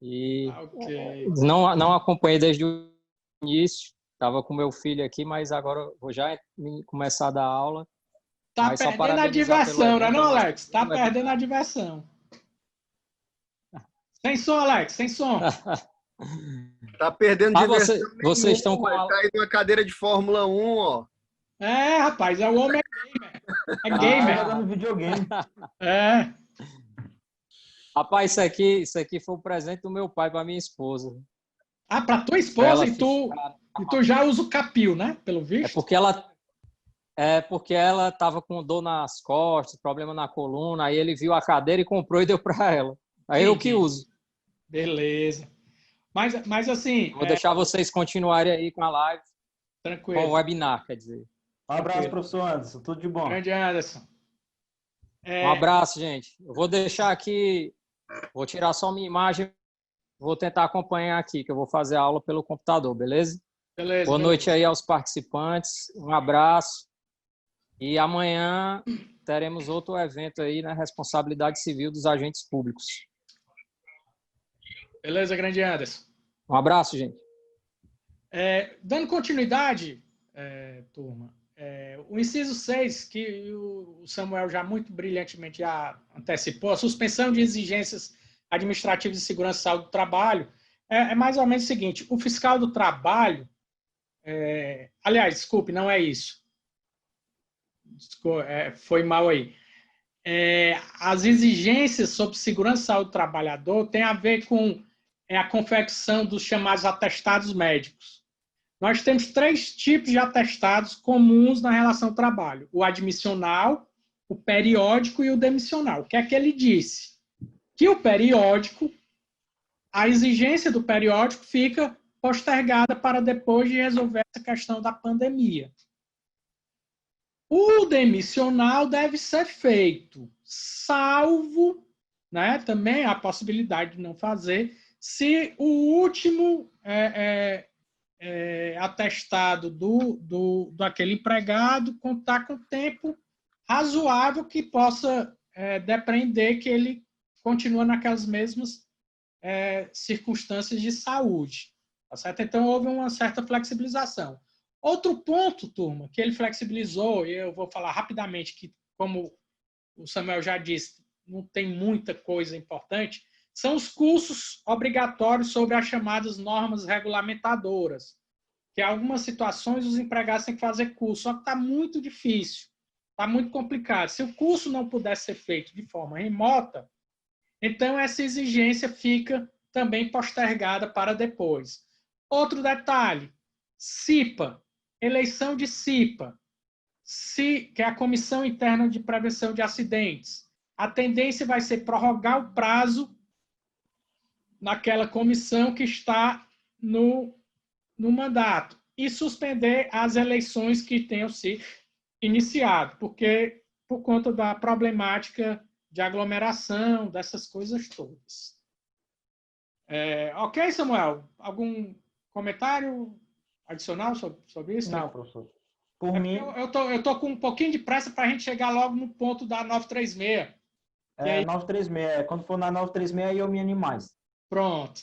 E não acompanhei desde o início. Estava com meu filho aqui, mas agora vou já começar a dar aula. Tá perdendo a diversão, não é, Alex? Tá perdendo a diversão. Sem som, Alex, sem som. Tá perdendo diversão. Vocês estão com tá aí numa cadeira de Fórmula 1, ó. É, rapaz, o homem é gamer. É gamer. Jogando videogame. É. Rapaz, isso aqui foi um presente do meu pai para minha esposa. Para tua esposa e tu já usa o capil, né? Pelo visto. Porque ela estava com dor nas costas, problema na coluna, aí ele viu a cadeira e comprou e deu para ela. Aí eu que uso. Beleza. Mas assim... Vou deixar vocês continuarem aí com a live. Tranquilo. Com o webinar, quer dizer. Um abraço, professor Anderson. Tudo de bom. Grande Anderson. Um abraço, gente. Eu vou deixar aqui... Vou tirar só minha imagem. Vou tentar acompanhar aqui, que eu vou fazer a aula pelo computador, beleza? Beleza. Boa noite aí aos participantes. Um abraço. E amanhã teremos outro evento aí na responsabilidade civil dos agentes públicos. Beleza, grande Anderson. Um abraço, gente. Dando continuidade, turma, o inciso 6, que o Samuel já muito brilhantemente já antecipou, a suspensão de exigências administrativas de segurança e saúde do trabalho, é mais ou menos o seguinte: o fiscal do trabalho, aliás, desculpe, não é isso. Foi mal aí. As exigências sobre segurança e saúde do trabalhador têm a ver com a confecção dos chamados atestados médicos. Nós temos 3 tipos de atestados comuns na relação trabalho: o admissional, o periódico e o demissional. O que é que ele disse? Que o periódico, a exigência do periódico fica postergada para depois de resolver essa questão da pandemia. O demissional deve ser feito, salvo, né, também a possibilidade de não fazer, se o último atestado daquele empregado contar com tempo razoável que possa depreender que ele continua naquelas mesmas circunstâncias de saúde. Tá certo? Então, houve uma certa flexibilização. Outro ponto, turma, que ele flexibilizou, e eu vou falar rapidamente, que como o Samuel já disse, não tem muita coisa importante, são os cursos obrigatórios sobre as chamadas normas regulamentadoras, que em algumas situações os empregados têm que fazer curso, só que está muito difícil, está muito complicado. Se o curso não puder ser feito de forma remota, então essa exigência fica também postergada para depois. Outro detalhe, CIPA, eleição de CIPA, que é a Comissão Interna de Prevenção de Acidentes. A tendência vai ser prorrogar o prazo naquela comissão que está no mandato e suspender as eleições que tenham se iniciado, porque por conta da problemática de aglomeração, dessas coisas todas. Ok, Samuel? Algum comentário adicional sobre isso? Não, professor. Por mim... Eu tô com um pouquinho de pressa para a gente chegar logo no ponto da 936. 936. Quando for na 936, aí eu me animo mais. Pronto.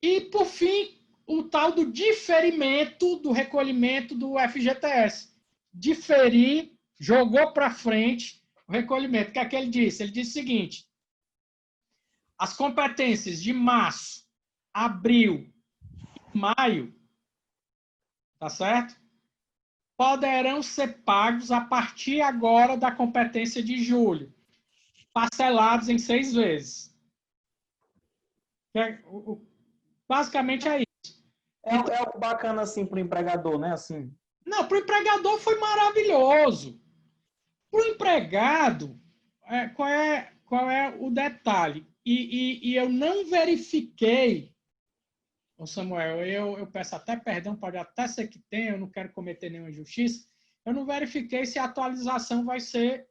E, por fim, o tal do diferimento do recolhimento do FGTS. Diferir, jogou para frente o recolhimento. O que é que ele disse? Ele disse o seguinte: as competências de março, abril e maio, tá certo? Poderão ser pagos a partir agora da competência de julho, parcelados em 6 vezes. Basicamente é isso. É algo bacana assim para o empregador, né? Assim. Não, para o empregador foi maravilhoso. Para o empregado, qual é o detalhe? E eu não verifiquei, ô Samuel, eu peço até perdão, pode até ser que tenha, eu não quero cometer nenhuma injustiça, eu não verifiquei se a atualização vai ser,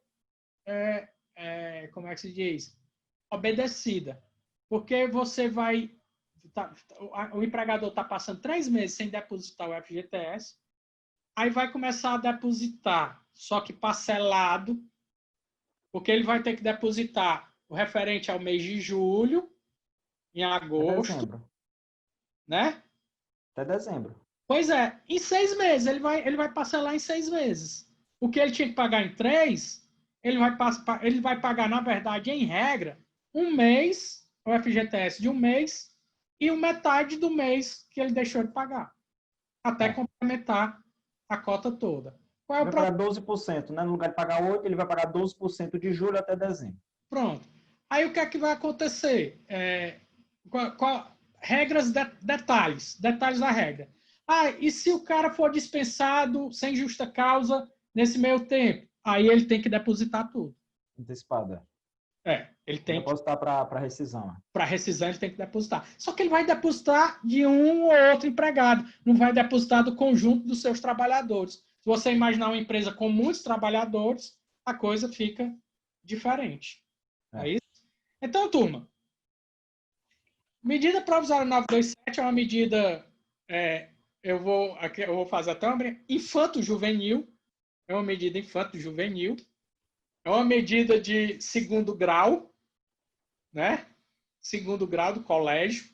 como é que se diz? Obedecida. Porque você vai... o empregador está passando 3 meses sem depositar o FGTS, aí vai começar a depositar, só que parcelado, porque ele vai ter que depositar o referente ao mês de julho, em agosto, dezembro. Né? Até dezembro. Pois é, em 6 meses, ele vai parcelar em 6 meses. O que ele tinha que pagar em 3, ele vai pagar, na verdade, em regra, 1 mês, o FGTS de 1 mês, e metade do mês que ele deixou de pagar, até complementar a cota toda. Qual é vai pagar 12%, né? No lugar de pagar 8%, ele vai pagar 12% de julho até dezembro. Pronto. Aí o que é que vai acontecer? Regras, detalhes da regra. E se o cara for dispensado sem justa causa nesse meio tempo? Aí ele tem que depositar tudo. Antecipada. Ele tem depositar para rescisão. Para rescisão ele tem que depositar. Só que ele vai depositar de um ou outro empregado, não vai depositar do conjunto dos seus trabalhadores. Se você imaginar uma empresa com muitos trabalhadores, a coisa fica diferente. É isso? Então, turma, medida provisória 927 é uma medida, eu vou fazer até uma infanto-juvenil, é uma medida infanto-juvenil, é uma medida de 2º grau, né? 2º grau do colégio.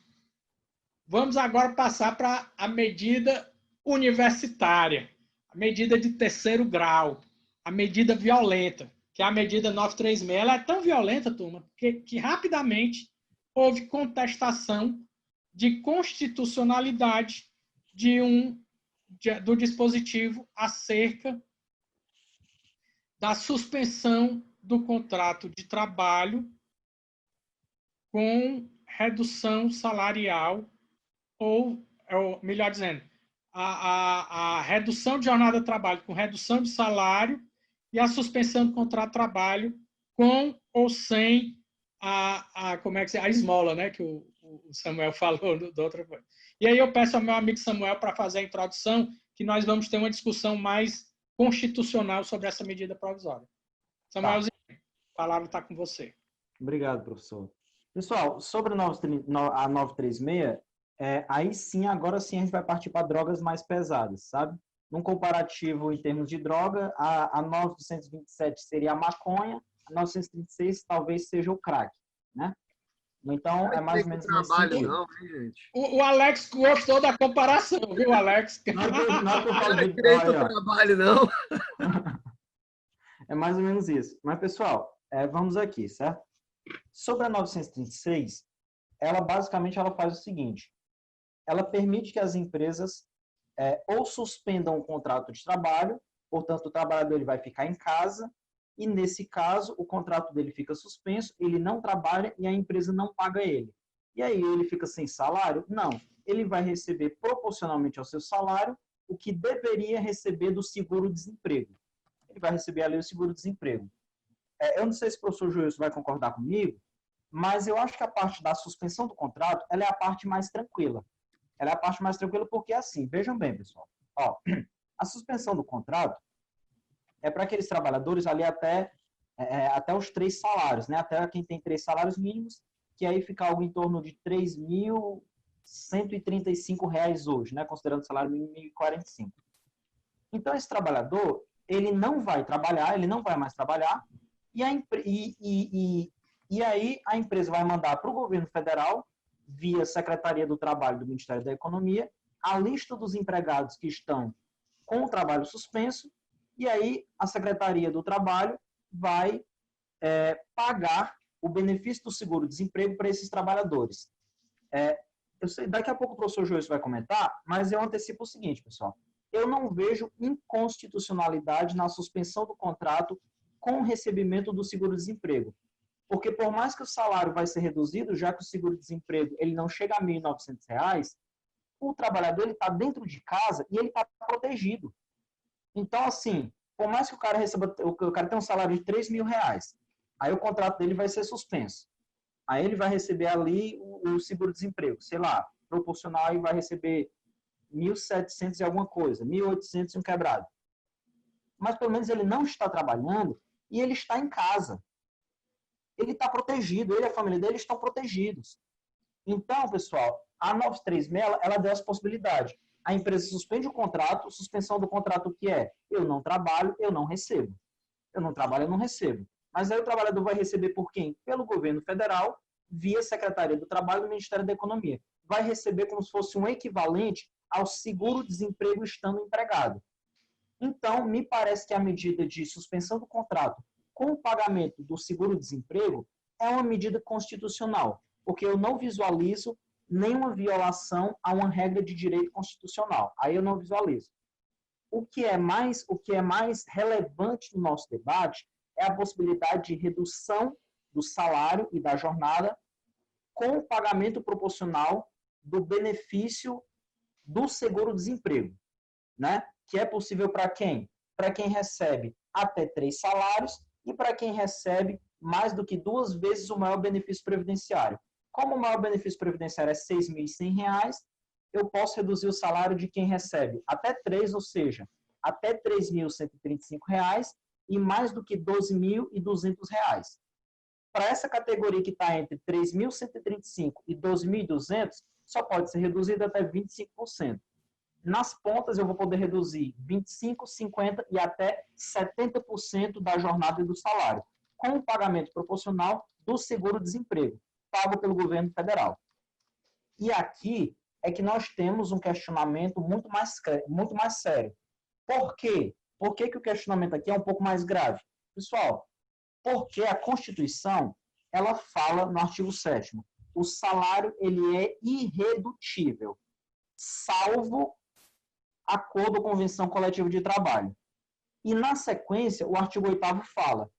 Vamos agora passar para a medida universitária, a medida de 3º grau, a medida violenta, que é a medida 936. Ela é tão violenta, turma, que rapidamente houve contestação de constitucionalidade do dispositivo acerca da suspensão do contrato de trabalho com redução salarial, ou melhor dizendo, a redução de jornada de trabalho com redução de salário e a suspensão do contrato de trabalho com ou sem a esmola, né, que o Samuel falou da outra coisa. E aí eu peço ao meu amigo Samuel para fazer a introdução, que nós vamos ter uma discussão mais constitucional sobre essa medida provisória. Samuelzinho, a palavra está com você. Obrigado, professor. Pessoal, sobre a 936, aí sim, agora sim a gente vai partir para drogas mais pesadas, sabe? Num comparativo em termos de droga, a 927 seria a maconha, a 936 talvez seja o crack. né? Então, é mais ou menos nesse sentido. Não, hein, gente? O Alex gostou da comparação, viu, Alex? Não é que eu falo de direito ao trabalho, não. É mais ou menos isso. Mas, pessoal, vamos aqui, certo? Sobre a 936, ela basicamente ela faz o seguinte. Ela permite que as empresas ou suspendam o contrato de trabalho, portanto, o trabalhador ele vai ficar em casa, e nesse caso, o contrato dele fica suspenso, ele não trabalha e a empresa não paga ele. E aí ele fica sem salário? Não. Ele vai receber proporcionalmente ao seu salário o que deveria receber do seguro-desemprego. Ele vai receber ali o seguro-desemprego. Eu não sei se o professor Joilson vai concordar comigo, mas eu acho que a parte da suspensão do contrato, ela é a parte mais tranquila. Ela é a parte mais tranquila porque, assim, vejam bem, pessoal. Ó, a suspensão do contrato é para aqueles trabalhadores ali até os 3 salários, né? Até quem tem 3 salários mínimos, que aí fica algo em torno de R$ 3.135 hoje, né? Considerando o salário mínimo R$ 1.045. Então, esse trabalhador, ele não vai trabalhar, ele não vai mais trabalhar, e aí a empresa vai mandar para o governo federal, via Secretaria do Trabalho do Ministério da Economia, a lista dos empregados que estão com o trabalho suspenso, e aí a Secretaria do Trabalho vai pagar o benefício do seguro-desemprego para esses trabalhadores. Eu sei, daqui a pouco o professor Joilson vai comentar, mas eu antecipo o seguinte, pessoal. Eu não vejo inconstitucionalidade na suspensão do contrato com o recebimento do seguro-desemprego. Porque por mais que o salário vai ser reduzido, já que o seguro-desemprego ele não chega a R$ 1.900, o trabalhador está dentro de casa e ele está protegido. Então, assim, por mais que o cara receba, o cara tem um salário de R$ 3.000, aí o contrato dele vai ser suspenso. Aí ele vai receber ali o seguro-desemprego, sei lá, proporcional e vai receber 1.700 e alguma coisa, 1.800 e um quebrado. Mas pelo menos ele não está trabalhando e ele está em casa. Ele está protegido, ele e a família dele estão protegidos. Então, pessoal, a 936, ela deu as possibilidades. A empresa suspende o contrato, suspensão do contrato que é, eu não trabalho, eu não recebo. Eu não trabalho, eu não recebo. Mas aí o trabalhador vai receber por quem? Pelo governo federal, via Secretaria do Trabalho do Ministério da Economia. Vai receber como se fosse um equivalente ao seguro-desemprego estando empregado. Então, me parece que a medida de suspensão do contrato com o pagamento do seguro-desemprego é uma medida constitucional, porque eu não visualizo nenhuma violação a uma regra de direito constitucional. Aí eu não visualizo. O que é mais relevante no nosso debate é a possibilidade de redução do salário e da jornada com o pagamento proporcional do benefício do seguro-desemprego, né? Que é possível para quem? Para quem recebe até 3 salários e para quem recebe mais do que 2 vezes o maior benefício previdenciário. Como o maior benefício previdenciário é R$ 6.100, eu posso reduzir o salário de quem recebe até 3, ou seja, até R$ 3.135 e mais do que R$ 12.200. Para essa categoria que está entre 3.135 e 2.200, só pode ser reduzido até 25%. Nas pontas, eu vou poder reduzir 25%, 50% e até 70% da jornada e do salário, com o pagamento proporcional do seguro-desemprego, pago pelo governo federal. E aqui é que nós temos um questionamento muito mais sério. Por quê? Por que o questionamento aqui é um pouco mais grave? Pessoal, porque a Constituição, ela fala no artigo 7º, o salário ele é irredutível, salvo acordo ou convenção coletiva de trabalho. E, na sequência, o artigo 8º fala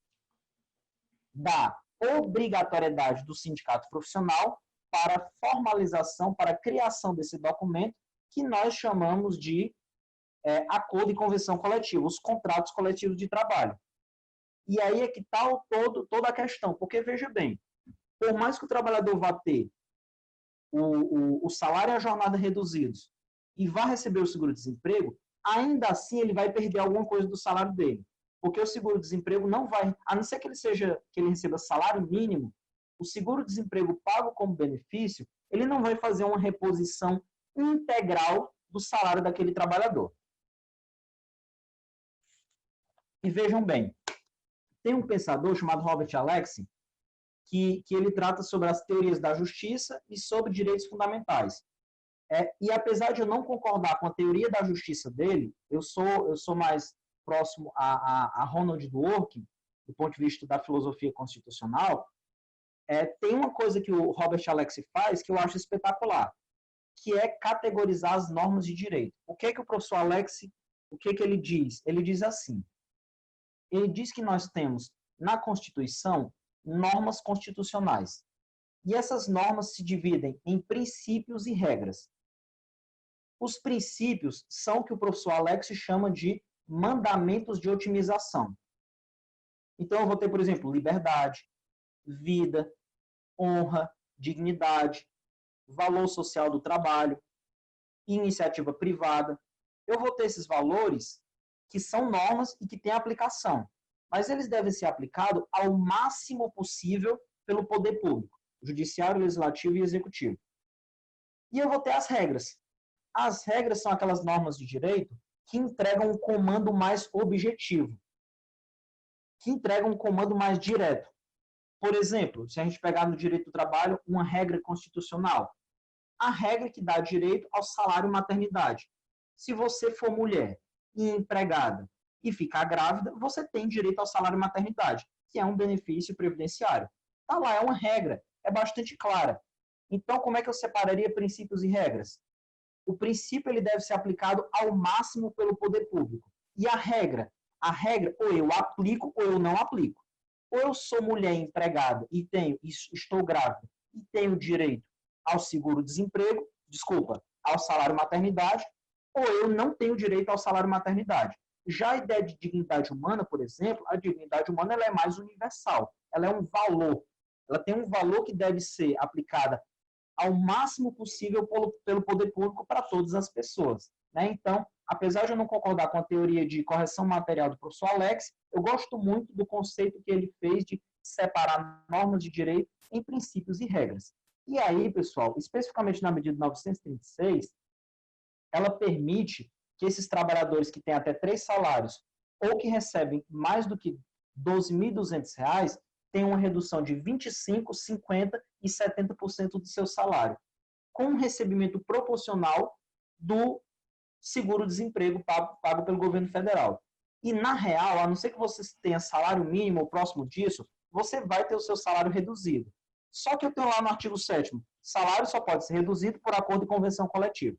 da obrigatoriedade do sindicato profissional para a formalização, para a criação desse documento que nós chamamos de acordo e convenção coletiva, os contratos coletivos de trabalho. E aí é que está toda a questão, porque, veja bem, por mais que o trabalhador vá ter o salário e a jornada reduzidos e vá receber o seguro-desemprego, ainda assim ele vai perder alguma coisa do salário dele. Porque o seguro-desemprego não vai, a não ser que ele receba salário mínimo, o seguro-desemprego pago como benefício, ele não vai fazer uma reposição integral do salário daquele trabalhador. E vejam bem, tem um pensador chamado Robert Alexy, que ele trata sobre as teorias da justiça e sobre direitos fundamentais. E apesar de eu não concordar com a teoria da justiça dele, eu sou mais próximo a Ronald Dworkin, do ponto de vista da filosofia constitucional. Tem uma coisa que o Robert Alexie faz que eu acho espetacular, que é categorizar as normas de direito. O que o professor Alexie, o que ele diz? Ele diz assim, ele diz que nós temos na Constituição normas constitucionais. E essas normas se dividem em princípios e regras. Os princípios são o que o professor Alexie chama de mandamentos de otimização. Então, eu vou ter, por exemplo, liberdade, vida, honra, dignidade, valor social do trabalho, iniciativa privada. Eu vou ter esses valores que são normas e que têm aplicação, mas eles devem ser aplicados ao máximo possível pelo poder público, judiciário, legislativo e executivo. E eu vou ter as regras. As regras são aquelas normas de direito que entregam um comando mais objetivo, que entregam um comando mais direto. Por exemplo, se a gente pegar no direito do trabalho uma regra constitucional, a regra que dá direito ao salário maternidade. Se você for mulher e empregada e ficar grávida, você tem direito ao salário maternidade, que é um benefício previdenciário. Tá lá, é uma regra, é bastante clara. Então, como é que eu separaria princípios e regras? O princípio ele deve ser aplicado ao máximo pelo poder público. E a regra ou eu aplico ou eu não aplico. Ou eu sou mulher empregada e estou grávida e tenho direito ao seguro-desemprego, ao salário maternidade, ou eu não tenho direito ao salário maternidade. Já a ideia de dignidade humana, por exemplo, a dignidade humana ela é mais universal. Ela é um valor. Ela tem um valor que deve ser aplicada ao máximo possível pelo poder público para todas as pessoas. Né? Então, apesar de eu não concordar com a teoria de correção material do professor Alex, eu gosto muito do conceito que ele fez de separar normas de direito em princípios e regras. E aí, pessoal, especificamente na medida 936, ela permite que esses trabalhadores que têm até 3 salários ou que recebem mais do que R$ 12.200 tenham uma redução de 25%, 50% e 70% do seu salário, com um recebimento proporcional do seguro-desemprego pago pelo governo federal. E, na real, a não ser que você tenha salário mínimo ou próximo disso, você vai ter o seu salário reduzido. Só que eu tenho lá no artigo 7º, salário só pode ser reduzido por acordo de convenção coletiva.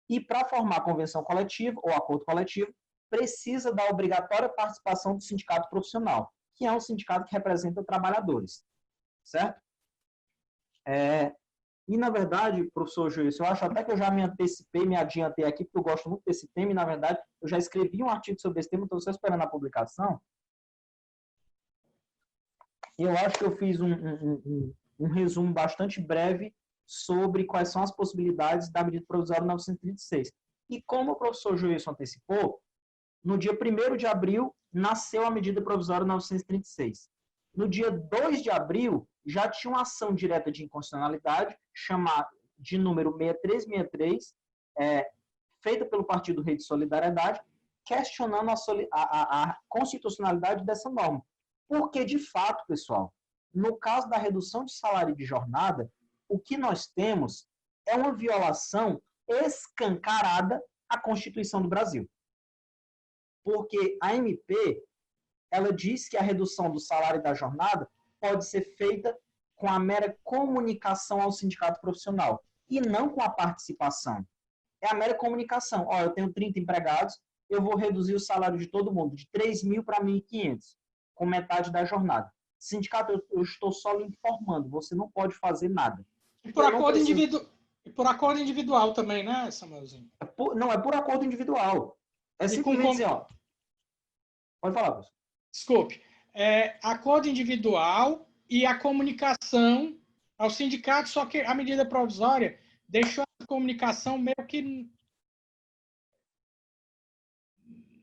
E para formar convenção coletiva ou acordo coletivo, precisa da obrigatória participação do sindicato profissional, que é um sindicato que representa trabalhadores. Certo? E, na verdade, professor Joilson, eu acho até que eu já me adiantei aqui, porque eu gosto muito desse tema, e, na verdade, eu já escrevi um artigo sobre esse tema, estou só esperando a publicação. Eu acho que eu fiz um resumo bastante breve sobre quais são as possibilidades da medida provisória 936. E como o professor Joilson antecipou, no dia 1º de abril, nasceu a medida provisória 936. No dia 2 de abril, já tinha uma ação direta de inconstitucionalidade, chamada de número 6363, feita pelo Partido Rede Solidariedade, questionando a constitucionalidade dessa norma. Porque, de fato, pessoal, no caso da redução de salário e de jornada, o que nós temos é uma violação escancarada à Constituição do Brasil. Porque a MP, ela diz que a redução do salário e da jornada pode ser feita com a mera comunicação ao sindicato profissional e não com a participação. É a mera comunicação. Eu tenho 30 empregados, eu vou reduzir o salário de todo mundo de 3.000 para 1.500, com metade da jornada. Sindicato, eu estou só lhe informando, você não pode fazer nada. E por acordo individual também, né, Samuelzinho? Não, é por acordo individual. É simplesmente assim, Pode falar, professor. Desculpe. Acordo individual e a comunicação ao sindicato, só que a medida provisória deixou a comunicação meio que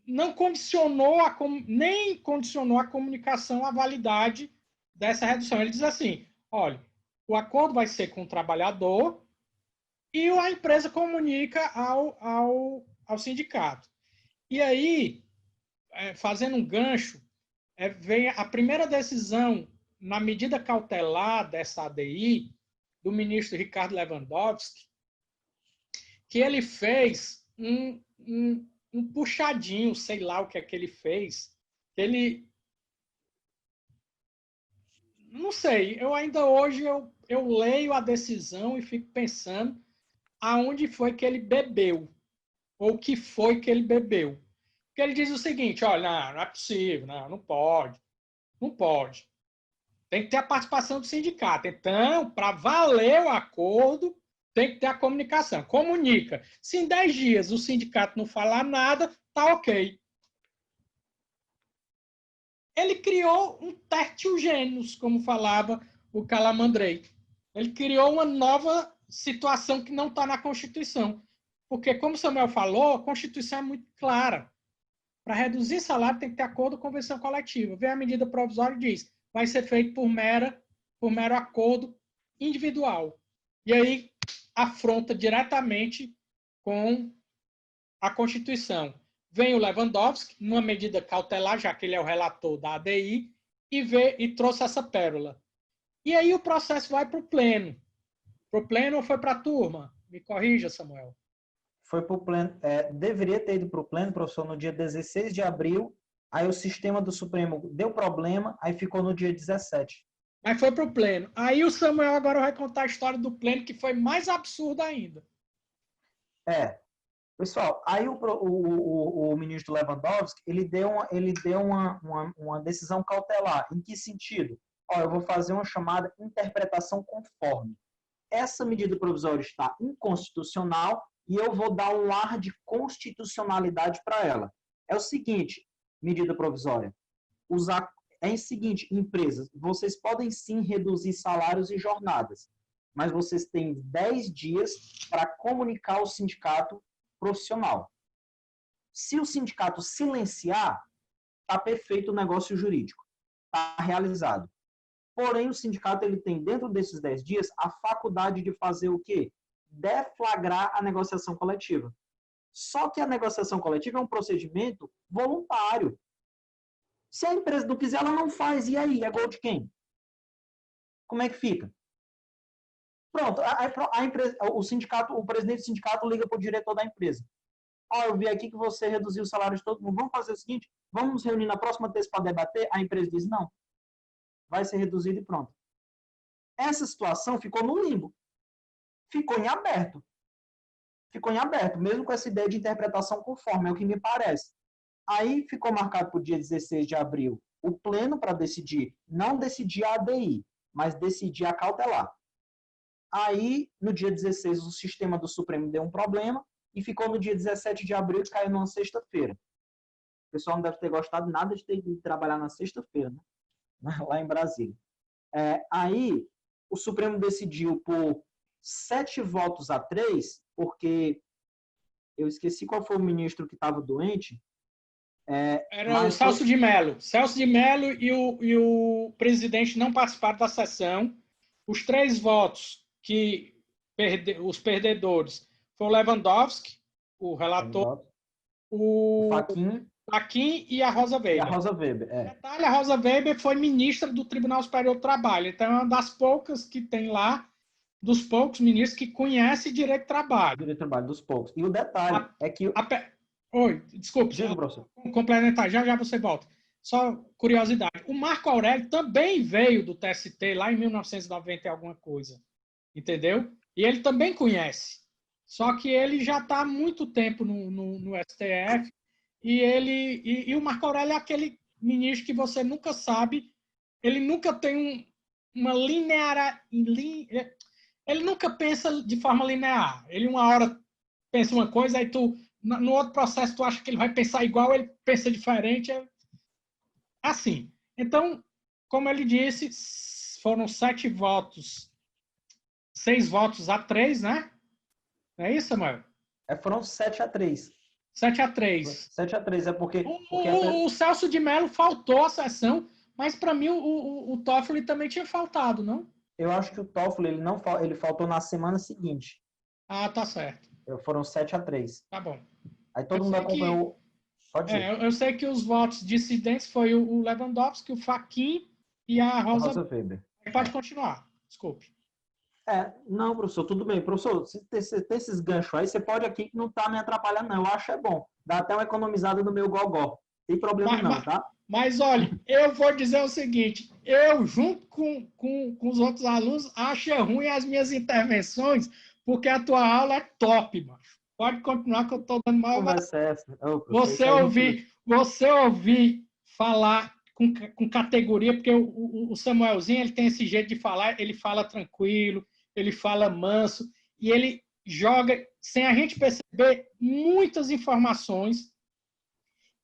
não condicionou nem condicionou a comunicação à validade dessa redução. Ele diz assim, olha, o acordo vai ser com o trabalhador e a empresa comunica ao sindicato. E aí, fazendo um gancho, vem a primeira decisão na medida cautelar dessa ADI do ministro Ricardo Lewandowski, que ele fez um puxadinho, sei lá o que é que ele fez. Ele... Não sei, eu ainda hoje eu leio a decisão e fico pensando aonde foi que ele bebeu, ou o que foi que ele bebeu. Porque ele diz o seguinte, olha, não é possível, não pode, não pode. Tem que ter a participação do sindicato. Então, para valer o acordo, tem que ter a comunicação. Comunica. Se em 10 dias o sindicato não falar nada, tá ok. Ele criou um tertiogênus, como falava o Calamandrei. Ele criou uma nova situação que não está na Constituição. Porque, como o Samuel falou, a Constituição é muito clara. Para reduzir salário tem que ter acordo ou convenção coletiva. Vem a medida provisória e diz, vai ser feito por mero acordo individual. E aí afronta diretamente com a Constituição. Vem o Lewandowski, numa medida cautelar, já que ele é o relator da ADI, e trouxe essa pérola. E aí o processo vai para o pleno. Para o pleno ou foi para a turma? Me corrija, Samuel. Foi para o pleno. Deveria ter ido para o pleno, professor, no dia 16 de abril. Aí o sistema do Supremo deu problema, aí ficou no dia 17. Mas foi para o pleno. Aí o Samuel agora vai contar a história do pleno, que foi mais absurda ainda. Pessoal, aí o ministro Lewandowski, ele deu uma decisão cautelar. Em que sentido? Eu vou fazer uma chamada interpretação conforme. Essa medida provisória está inconstitucional e eu vou dar um ar de constitucionalidade para ela. É o seguinte, medida provisória, é o seguinte, empresas, vocês podem sim reduzir salários e jornadas, mas vocês têm 10 dias para comunicar ao sindicato profissional. Se o sindicato silenciar, está perfeito o negócio jurídico, está realizado. Porém, o sindicato ele tem, dentro desses 10 dias, a faculdade de fazer o quê? Deflagrar a negociação coletiva. Só que a negociação coletiva é um procedimento voluntário. Se a empresa não quiser, ela não faz. E aí? É gol de quem? Como é que fica? Pronto, a empresa, o presidente do sindicato liga para o diretor da empresa. Eu vi aqui que você reduziu o salário de todo mundo. Vamos fazer o seguinte, vamos nos reunir na próxima terça para debater? A empresa diz, não. Vai ser reduzido e pronto. Essa situação ficou no limbo. Ficou em aberto. Ficou em aberto, mesmo com essa ideia de interpretação conforme, é o que me parece. Aí ficou marcado para o dia 16 de abril o pleno para decidir, não decidir a ADI, mas decidir a cautelar. Aí, no dia 16, o sistema do Supremo deu um problema e ficou no dia 17 de abril e caiu numa sexta-feira. O pessoal não deve ter gostado nada de ter de trabalhar na sexta-feira, né? Lá em Brasília. Aí, o Supremo decidiu por 7-3, porque eu esqueci qual foi o ministro que estava doente. Era o Celso de Mello. Celso de Mello e o presidente não participaram da sessão. Os 3 votos os perdedores foram o Lewandowski, o relator, o Fachin e a Rosa Weber. Detalhe, a Rosa Weber foi ministra do Tribunal Superior do Trabalho. Então, é uma das poucas que tem lá, dos poucos ministros que conhecem direito do trabalho. Direito do trabalho, dos poucos. E o detalhe é que... Oi, desculpe. Complementar, já você volta. Só curiosidade. O Marco Aurélio também veio do TST lá em 1990 e alguma coisa. Entendeu? E ele também conhece. Só que ele já está há muito tempo no STF e o Marco Aurélio é aquele ministro que você nunca sabe, ele nunca tem uma linear... Ele nunca pensa de forma linear. Ele uma hora pensa uma coisa, aí no outro processo tu acha que ele vai pensar igual, ele pensa diferente. Assim. Então, como ele disse, foram 7 votos, 6 votos a 3, né? Não é isso, Samuel? Foram 7-3. 7-3. 7-3, é porque... O Celso de Mello faltou a sessão, mas para mim o Toffoli também tinha faltado, não? Eu acho que o Toffoli ele faltou na semana seguinte. Ah, tá certo. Foram 7-3. Tá bom. Aí todo mundo acompanhou. Pode ir. Eu sei que os votos dissidentes foi o Lewandowski, o Fachin e a Rosa Weber. Pode continuar, desculpe. Não, professor, tudo bem. Professor, se tem esses ganchos aí, você pode aqui que não está me atrapalhando, não. Eu acho bom. Dá até uma economizada no meu gogó. Tem problema não, tá? Mas, olha, eu vou dizer o seguinte, eu, junto com os outros alunos, acho ruim as minhas intervenções, porque a tua aula é top, macho. Pode continuar que eu estou dando mal. Conversa é essa? Você ouvir falar com categoria, porque o Samuelzinho ele tem esse jeito de falar, ele fala tranquilo, ele fala manso, e ele joga, sem a gente perceber, muitas informações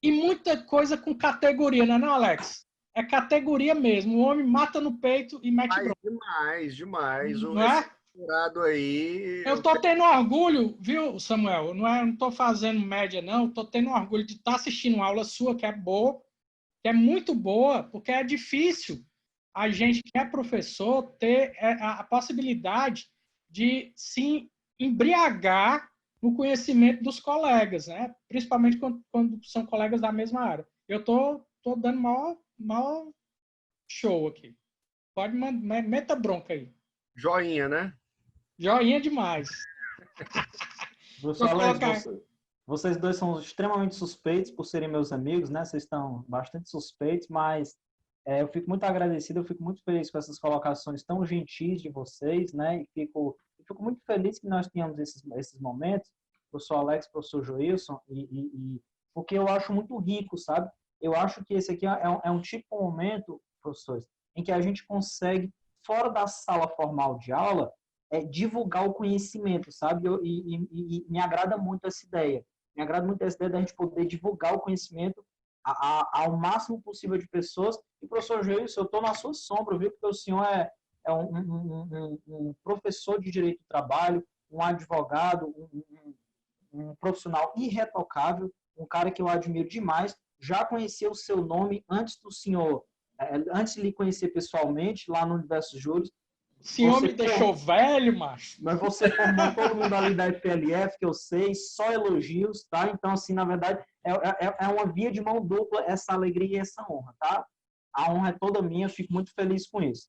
e muita coisa com categoria, não é, Alex? É categoria mesmo. O homem mata no peito e mete bronca. Demais. Não é? Aí, eu estou tendo orgulho, viu, Samuel? Não estou fazendo média, não. Estou tendo orgulho de estar assistindo uma aula sua, que é boa, que é muito boa, porque é difícil a gente, que é professor, ter a possibilidade de se embriagar no conhecimento dos colegas, né? Principalmente quando são colegas da mesma área. Eu estou dando maior show aqui. Pode meta bronca aí. Joinha, né? Joinha demais. Professor Alex, vocês dois são extremamente suspeitos por serem meus amigos, né? Vocês estão bastante suspeitos, mas eu fico muito agradecido, eu fico muito feliz com essas colocações tão gentis de vocês, né? E fico muito feliz que nós tenhamos esses momentos, professor Alex, professor Joilson, porque eu acho muito rico, sabe? Eu acho que esse aqui é um tipo de momento, professores, em que a gente consegue, fora da sala formal de aula, divulgar o conhecimento, sabe? E me agrada muito essa ideia. Me agrada muito essa ideia da gente poder divulgar o conhecimento ao máximo possível de pessoas. E, professor Joilson, eu estou na sua sombra, viu? Porque o senhor é um professor de direito do trabalho, um advogado, um profissional irretocável, um cara que eu admiro demais. Já conheci o seu nome antes do senhor, antes de lhe conhecer pessoalmente, lá no Universo Júris. O senhor me deixou velho, macho. Mas você formou todo mundo ali da FLF, que eu sei, só elogios, tá? Então, assim, na verdade, é uma via de mão dupla essa alegria e essa honra, tá? A honra é toda minha, eu fico muito feliz com isso.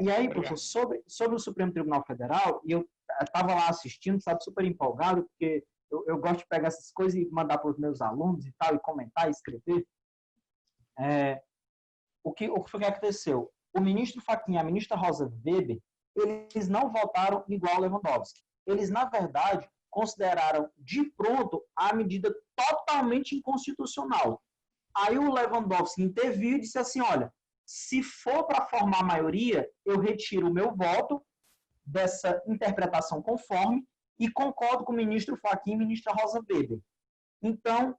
E aí, professor, sobre o Supremo Tribunal Federal, e eu estava lá assistindo, sabe, super empolgado, porque eu gosto de pegar essas coisas e mandar para os meus alunos e tal, e comentar, e escrever. O que foi que aconteceu? O ministro Fachin e a ministra Rosa Weber, eles não votaram igual Lewandowski. Eles, na verdade, consideraram de pronto a medida totalmente inconstitucional. Aí o Lewandowski interviu e disse assim, olha, se for para formar maioria, eu retiro o meu voto dessa interpretação conforme e concordo com o ministro Fachin e a ministra Rosa Weber. Então,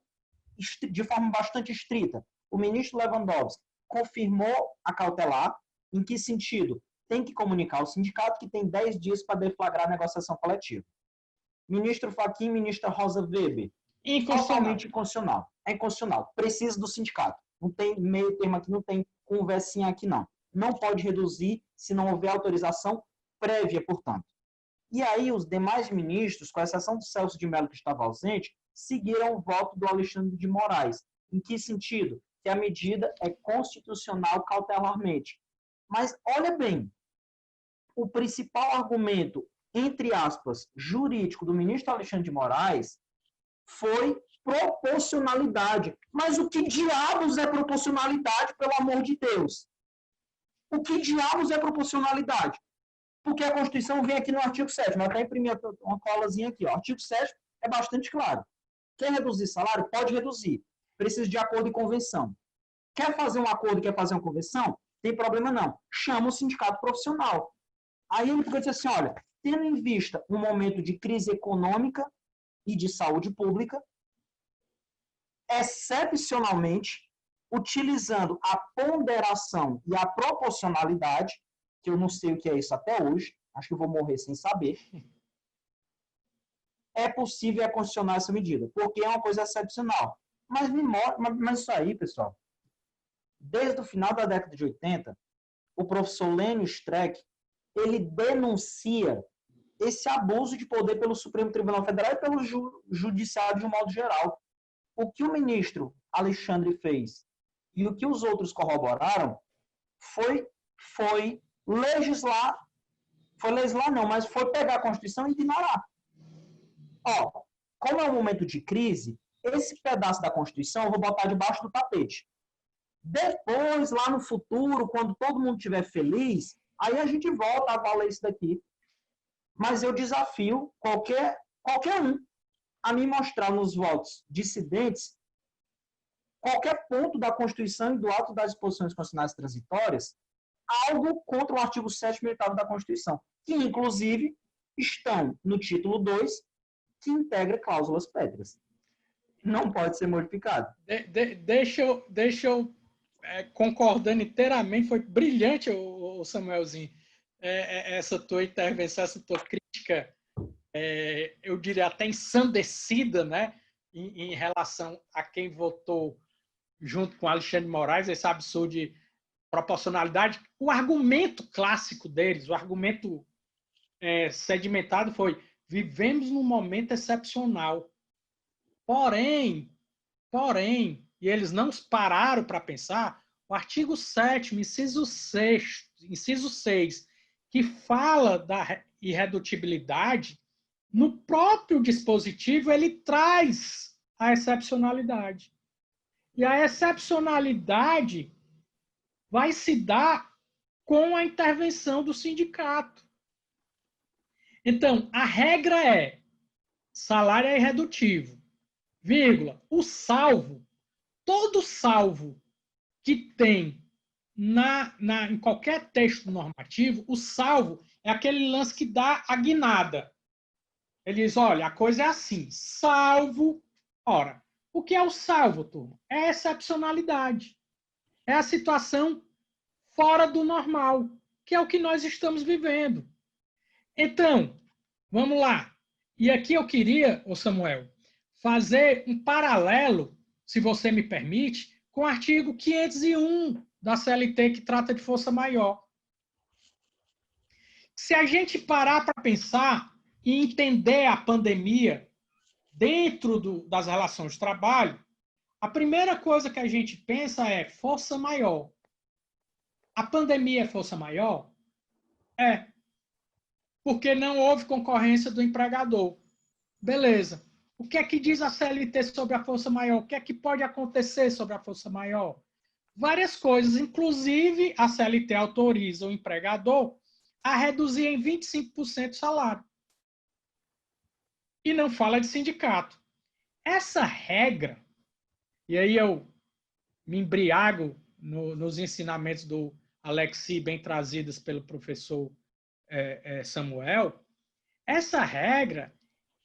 de forma bastante estrita, o ministro Lewandowski confirmou a cautelar. Em que sentido? Tem que comunicar ao sindicato que tem 10 dias para deflagrar a negociação coletiva. Ministro Fachin, ministra Rosa Weber. Totalmente inconstitucional. É inconstitucional. Precisa do sindicato. Não tem meio termo aqui, não tem conversinha aqui, não. Não pode reduzir se não houver autorização prévia, portanto. E aí, os demais ministros, com exceção do Celso de Mello, que estava ausente, seguiram o voto do Alexandre de Moraes. Em que sentido? Que a medida é constitucional cautelarmente. Mas, olha bem, o principal argumento, entre aspas, jurídico do ministro Alexandre de Moraes foi proporcionalidade. Mas o que diabos é proporcionalidade, pelo amor de Deus? O que diabos é proporcionalidade? Porque a Constituição vem aqui no artigo 7º, eu até imprimi uma colazinha aqui. O artigo 7º é bastante claro. Quer reduzir salário? Pode reduzir. Precisa de acordo e convenção. Quer fazer um acordo, quer fazer uma convenção? Tem problema não. Chama o sindicato profissional. Aí ele fica dizendo assim, olha, tendo em vista um momento de crise econômica e de saúde pública, excepcionalmente, utilizando a ponderação e a proporcionalidade, que eu não sei o que é isso até hoje, acho que eu vou morrer sem saber, é possível constitucionar essa medida, porque é uma coisa excepcional. Mas isso aí, pessoal, desde o final da década de 80, o professor Lênio Streck, ele denuncia esse abuso de poder pelo Supremo Tribunal Federal e pelo Judiciário de um modo geral. o que o ministro Alexandre fez e o que os outros corroboraram foi legislar não, mas foi pegar a Constituição e ignorar. Ó, como é um momento de crise, esse pedaço da Constituição eu vou botar debaixo do tapete. Depois, lá no futuro, quando todo mundo estiver feliz, aí a gente volta a valer isso daqui. Mas eu desafio qualquer um a me mostrar nos votos dissidentes qualquer ponto da Constituição e do ato das disposições constitucionais transitórias algo contra o artigo 7º e 8º da Constituição, que, inclusive, estão no título 2, que integra cláusulas pétreas. Não pode ser modificado. Deixa eu concordando inteiramente, foi brilhante, o Samuelzinho, essa tua intervenção, essa tua crítica, eu diria até ensandecida, né, em relação a quem votou junto com Alexandre de Moraes, esse absurdo de proporcionalidade. O argumento clássico deles, o argumento sedimentado foi: vivemos num momento excepcional. Porém, e eles não pararam para pensar, o artigo 7º, inciso 6, que fala da irredutibilidade, no próprio dispositivo ele traz a excepcionalidade. E a excepcionalidade vai se dar com a intervenção do sindicato. Então, a regra é: salário é irredutível, vírgula, o salvo, todo salvo que tem em qualquer texto normativo, o salvo é aquele lance que dá a guinada. Ele diz: olha, a coisa é assim, salvo. Ora, o que é o salvo, turma? É a excepcionalidade. É a situação fora do normal, que é o que nós estamos vivendo. Então, vamos lá. E aqui eu queria, ô Samuel, fazer um paralelo, se você me permite, com o artigo 501 da CLT, que trata de força maior. Se a gente parar para pensar e entender a pandemia dentro das relações de trabalho, a primeira coisa que a gente pensa é força maior. A pandemia é força maior? É. Porque não houve concorrência do empregador. Beleza. O que é que diz a CLT sobre a força maior? O que é que pode acontecer sobre a força maior? Várias coisas. Inclusive, a CLT autoriza o empregador a reduzir em 25% o salário. E não fala de sindicato. Essa regra, e aí eu me embriago nos ensinamentos do Alexi, bem trazidas pelo professor Samuel, essa regra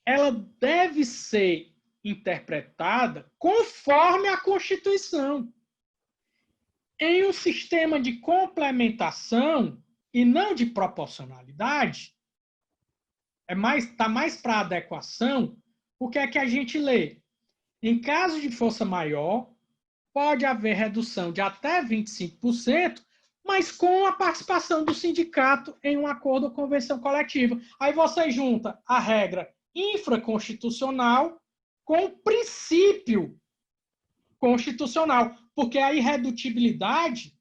ela deve ser interpretada conforme a Constituição. Em um sistema de complementação e não de proporcionalidade, está mais para adequação. O que é que a gente lê? Em caso de força maior, pode haver redução de até 25%, mas com a participação do sindicato em um acordo ou convenção coletiva. Aí você junta a regra infraconstitucional com o princípio constitucional, porque a irredutibilidade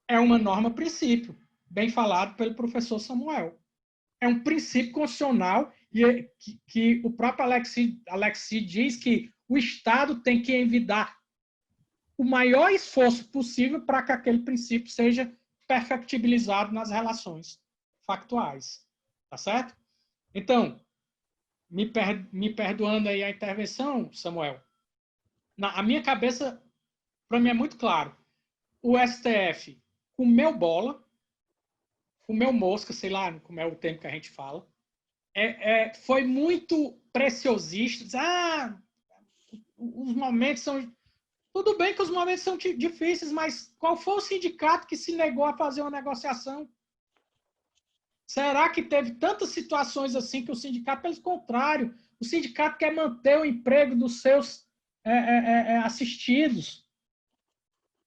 é uma norma-princípio, bem falado pelo professor Samuel. É um princípio constitucional e que o próprio Alexi diz que o Estado tem que envidar o maior esforço possível para que aquele princípio seja perfectibilizado nas relações factuais. Tá certo? Então, me perdoando aí a intervenção, Samuel, a minha cabeça, para mim, é muito claro. O STF comeu bola, comeu mosca, sei lá como é o termo que a gente fala, foi muito preciosista. Os momentos são... Tudo bem que os momentos são difíceis, mas qual foi o sindicato que se negou a fazer uma negociação? Será que teve tantas situações assim que o sindicato, pelo contrário, o sindicato quer manter o emprego dos seus assistidos?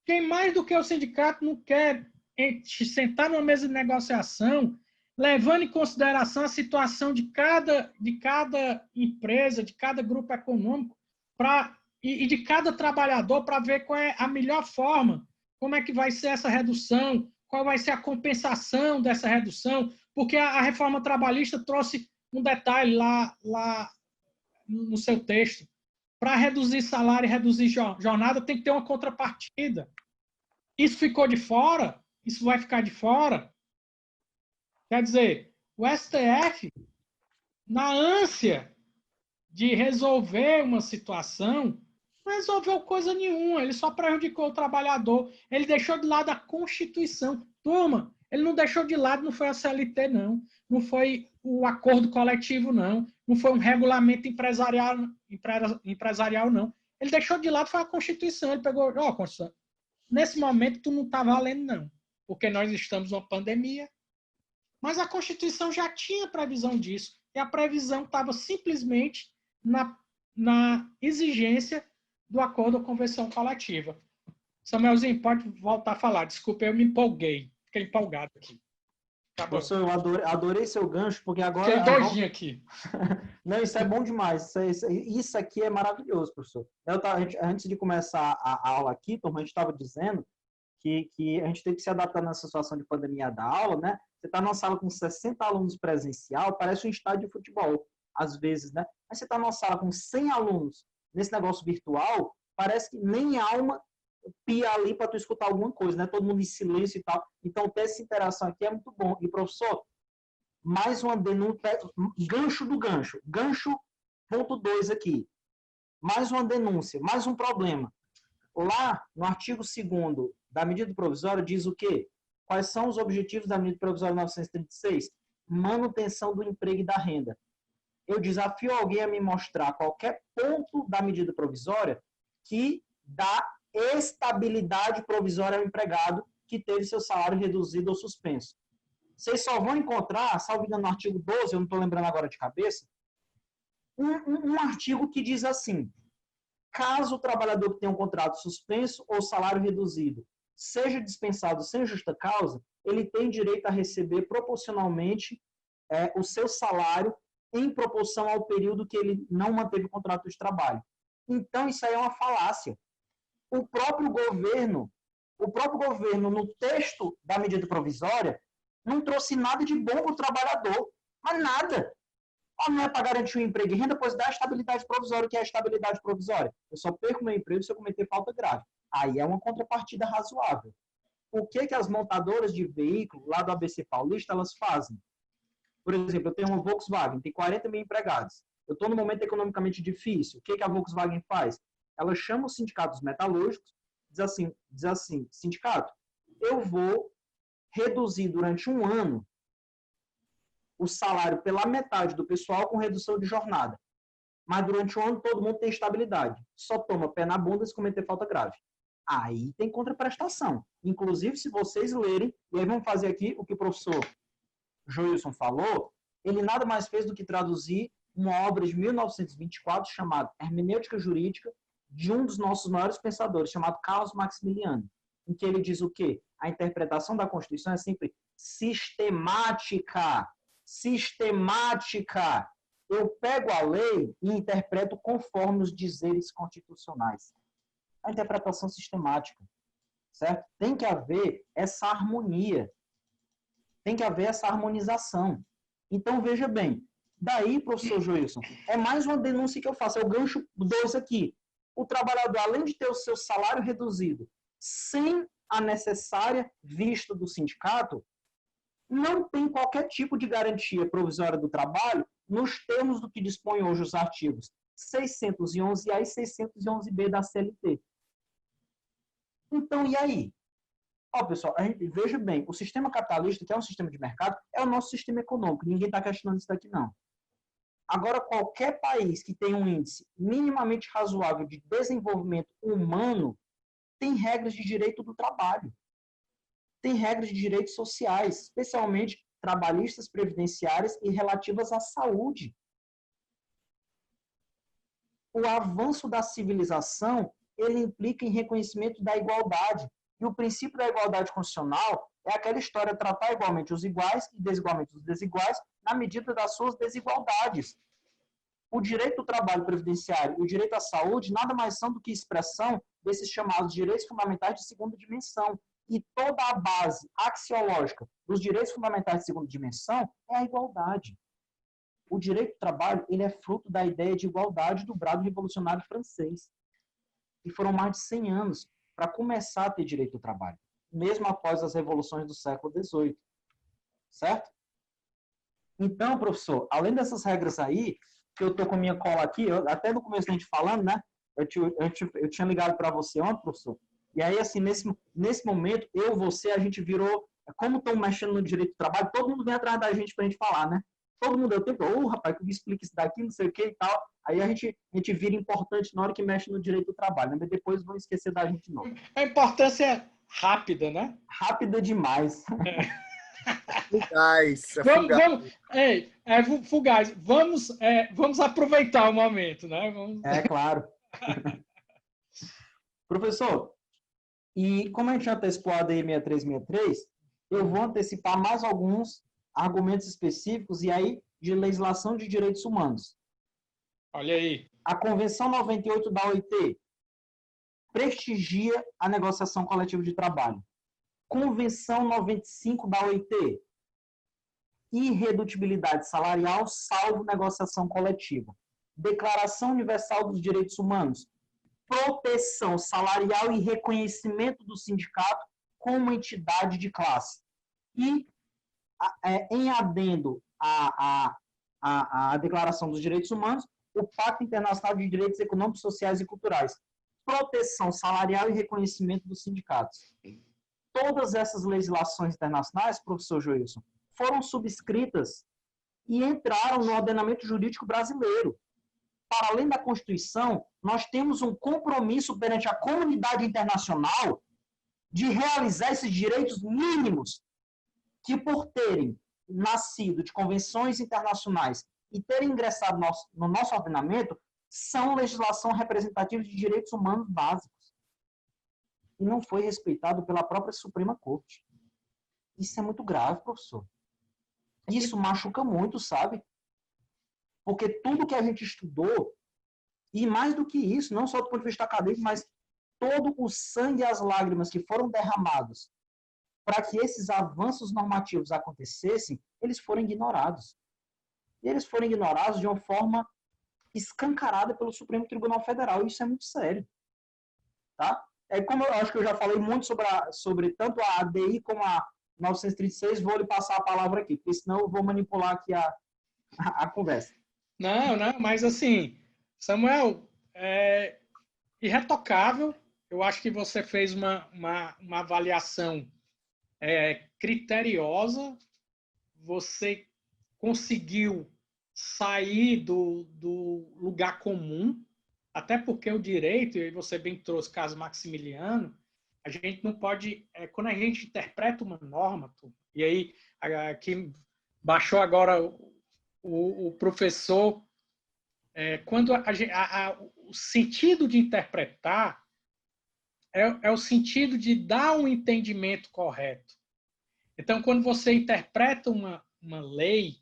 Quem mais do que o sindicato não quer sentar numa mesa de negociação, levando em consideração a situação de cada empresa, de cada grupo econômico, para e de cada trabalhador para ver qual é a melhor forma, como é que vai ser essa redução, qual vai ser a compensação dessa redução, porque a reforma trabalhista trouxe um detalhe lá no seu texto. Para reduzir salário e reduzir jornada, tem que ter uma contrapartida. Isso ficou de fora? Isso vai ficar de fora? Quer dizer, o STF, na ânsia de resolver uma situação, não resolveu coisa nenhuma, ele só prejudicou o trabalhador, ele deixou de lado a Constituição. Turma, ele não deixou de lado, não foi a CLT, não foi o acordo coletivo, não foi um regulamento empresarial, não. Ele deixou de lado, foi a Constituição, ele pegou, Constituição, nesse momento tu não está valendo, não, porque nós estamos numa pandemia, mas a Constituição já tinha previsão disso, e a previsão estava simplesmente na exigência do acordo ou convenção coletiva. Samuelzinho, pode voltar a falar. Desculpa, eu me empolguei. Fiquei empolgado aqui. Tá, professor, eu adorei seu gancho, porque agora... Fiquei doidinho aqui. Não, isso é bom demais. Isso aqui é maravilhoso, professor. Antes de começar a aula aqui, turma, a gente estava dizendo que a gente tem que se adaptar nessa situação de pandemia da aula, né? Você está numa sala com 60 alunos presencial, parece um estádio de futebol, às vezes, né? Mas você está numa sala com 100 alunos nesse negócio virtual, parece que nem alma pia ali para tu escutar alguma coisa, né? Todo mundo em silêncio e tal. Então, ter essa interação aqui é muito bom. E, professor, mais uma denúncia, gancho do gancho. Gancho ponto 2 aqui. Mais uma denúncia, mais um problema. Lá, no artigo 2º da medida provisória, diz o quê? Quais são os objetivos da medida provisória 936? Manutenção do emprego e da renda. Eu desafio alguém a me mostrar qualquer ponto da medida provisória que dá estabilidade provisória ao empregado que teve seu salário reduzido ou suspenso. Vocês só vão encontrar, salvo engano, no artigo 12, eu não estou lembrando agora de cabeça, um artigo que diz assim: caso o trabalhador que tenha um contrato suspenso ou salário reduzido seja dispensado sem justa causa, ele tem direito a receber proporcionalmente o seu salário em proporção ao período que ele não manteve o contrato de trabalho. Então, isso aí é uma falácia. O próprio governo, no texto da medida provisória, não trouxe nada de bom para o trabalhador, mas nada. Não é para garantir o emprego e renda, pois dá a estabilidade provisória. O que é a estabilidade provisória? Eu só perco meu emprego se eu cometer falta grave. Aí é uma contrapartida razoável. O que as montadoras de veículo lá do ABC Paulista elas fazem? Por exemplo, eu tenho uma Volkswagen, tem 40 mil empregados. Eu estou num momento economicamente difícil. O que a Volkswagen faz? Ela chama os sindicatos metalúrgicos, diz assim, sindicato, eu vou reduzir durante um ano o salário pela metade do pessoal com redução de jornada. Mas durante um ano todo mundo tem estabilidade. Só toma pé na bunda se cometer falta grave. Aí tem contraprestação. Inclusive, se vocês lerem, e aí vamos fazer aqui o que o professor Joilson falou, ele nada mais fez do que traduzir uma obra de 1924 chamada Hermenêutica Jurídica, de um dos nossos maiores pensadores, chamado Carlos Maximiliano, em que ele diz o quê? A interpretação da Constituição é sempre sistemática. Sistemática. Eu pego a lei e interpreto conforme os dizeres constitucionais. A interpretação sistemática, certo? Tem que haver essa harmonia. Tem que haver essa harmonização. Então, veja bem, daí, professor Joilson, é mais uma denúncia que eu faço, é o gancho 2 aqui. O trabalhador, além de ter o seu salário reduzido, sem a necessária vista do sindicato, não tem qualquer tipo de garantia provisória do trabalho nos termos do que dispõem hoje os artigos 611A e 611B da CLT. Então, e aí? Pessoal, veja bem, o sistema capitalista, que é um sistema de mercado, é o nosso sistema econômico. Ninguém está questionando isso daqui, não. Agora, qualquer país que tenha um índice minimamente razoável de desenvolvimento humano tem regras de direito do trabalho. Tem regras de direitos sociais, especialmente trabalhistas, previdenciárias e relativas à saúde. O avanço da civilização, ele implica em reconhecimento da igualdade. E o princípio da igualdade constitucional é aquela história de tratar igualmente os iguais e desigualmente os desiguais na medida das suas desigualdades. O direito do trabalho previdenciário e o direito à saúde nada mais são do que expressão desses chamados direitos fundamentais de segunda dimensão. E toda a base axiológica dos direitos fundamentais de segunda dimensão é a igualdade. O direito do trabalho ele é fruto da ideia de igualdade do brado revolucionário francês. E foram mais de 100 anos para começar a ter direito ao trabalho, mesmo após as revoluções do século XVIII. Certo? Então, professor, além dessas regras aí, que eu estou com a minha cola aqui, até no começo da gente falando, né? Eu tinha ligado para você ontem, professor, e aí, assim, nesse momento, a gente virou, como estão mexendo no direito do trabalho, todo mundo vem atrás da gente para a gente falar, né? Todo mundo, eu tempo, rapaz, que me explica isso daqui, não sei o que e tal. Aí a gente vira importante na hora que mexe no direito do trabalho, né? Mas depois vão esquecer da gente de novo. A importância é rápida, né? Rápida demais. Fugaz. Fugaz. Vamos aproveitar o momento, né? É claro. Professor, e como a gente antecipou a ADI 6363, eu vou antecipar mais alguns argumentos específicos e aí de legislação de direitos humanos. Olha aí. A Convenção 98 da OIT prestigia a negociação coletiva de trabalho. Convenção 95 da OIT, irredutibilidade salarial salvo negociação coletiva. Declaração Universal dos Direitos Humanos, proteção salarial e reconhecimento do sindicato como entidade de classe. E, em adendo à Declaração dos Direitos Humanos, o Pacto Internacional de Direitos Econômicos, Sociais e Culturais, proteção salarial e reconhecimento dos sindicatos. Todas essas legislações internacionais, professor Joilson, foram subscritas e entraram no ordenamento jurídico brasileiro. Para além da Constituição, nós temos um compromisso perante a comunidade internacional de realizar esses direitos mínimos que, por terem nascido de convenções internacionais e terem ingressado no nosso ordenamento, são legislação representativa de direitos humanos básicos. E não foi respeitado pela própria Suprema Corte. Isso é muito grave, professor. Isso machuca muito, sabe? Porque tudo que a gente estudou, e mais do que isso, não só do ponto de vista acadêmico, mas todo o sangue e as lágrimas que foram derramados para que esses avanços normativos acontecessem, eles foram ignorados. E eles foram ignorados de uma forma escancarada pelo Supremo Tribunal Federal. E isso é muito sério. Tá? Como eu acho que eu já falei muito sobre tanto a ADI como a 936, vou lhe passar a palavra aqui, porque senão eu vou manipular aqui a conversa. Não, mas assim, Samuel, é irretocável. Eu acho que você fez uma avaliação criteriosa. Você conseguiu sair do lugar comum, até porque o direito, e você bem trouxe o caso Maximiliano, a gente não pode, quando a gente interpreta uma norma, e aí aqui baixou agora o professor, quando o sentido de interpretar é o sentido de dar um entendimento correto. Então, quando você interpreta uma lei,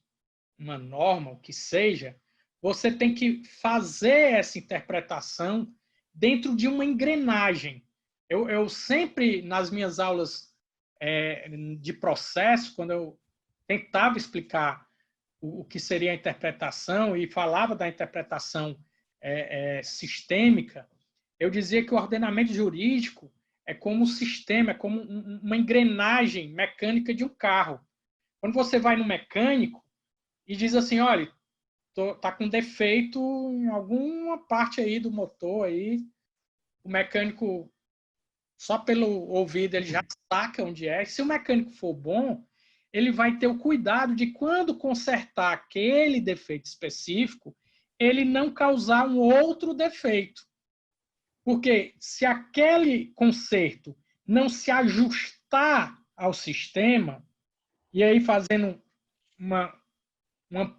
uma norma, o que seja, você tem que fazer essa interpretação dentro de uma engrenagem. Eu sempre, nas minhas aulas de processo, quando eu tentava explicar o que seria a interpretação e falava da interpretação sistêmica, eu dizia que o ordenamento jurídico é como um sistema, é como uma engrenagem mecânica de um carro. Quando você vai no mecânico e diz assim, olha, tá com defeito em alguma parte aí do motor aí, o mecânico, só pelo ouvido, ele já saca onde é. Se o mecânico for bom, ele vai ter o cuidado de, quando consertar aquele defeito específico, ele não causar um outro defeito. Porque se aquele conserto não se ajustar ao sistema, e aí fazendo uma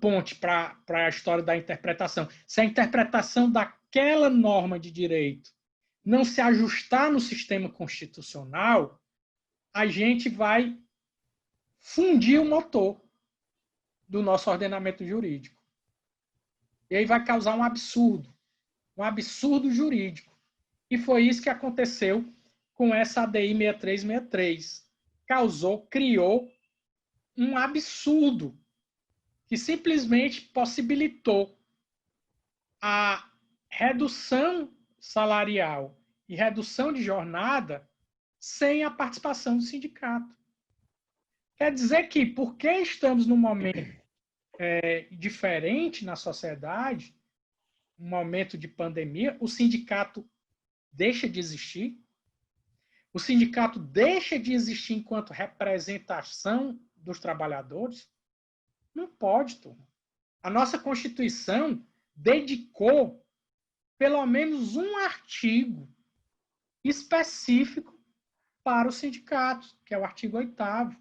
ponte para a história da interpretação, se a interpretação daquela norma de direito não se ajustar no sistema constitucional, a gente vai fundir o motor do nosso ordenamento jurídico. E aí vai causar um absurdo jurídico. E foi isso que aconteceu com essa ADI 6363. Criou um absurdo que simplesmente possibilitou a redução salarial e redução de jornada sem a participação do sindicato. Quer dizer que, porque estamos num momento diferente na sociedade, um momento de pandemia, o sindicato deixa de existir? O sindicato deixa de existir enquanto representação dos trabalhadores? Não pode, turma. A nossa Constituição dedicou pelo menos um artigo específico para os sindicatos, que é o artigo 8º.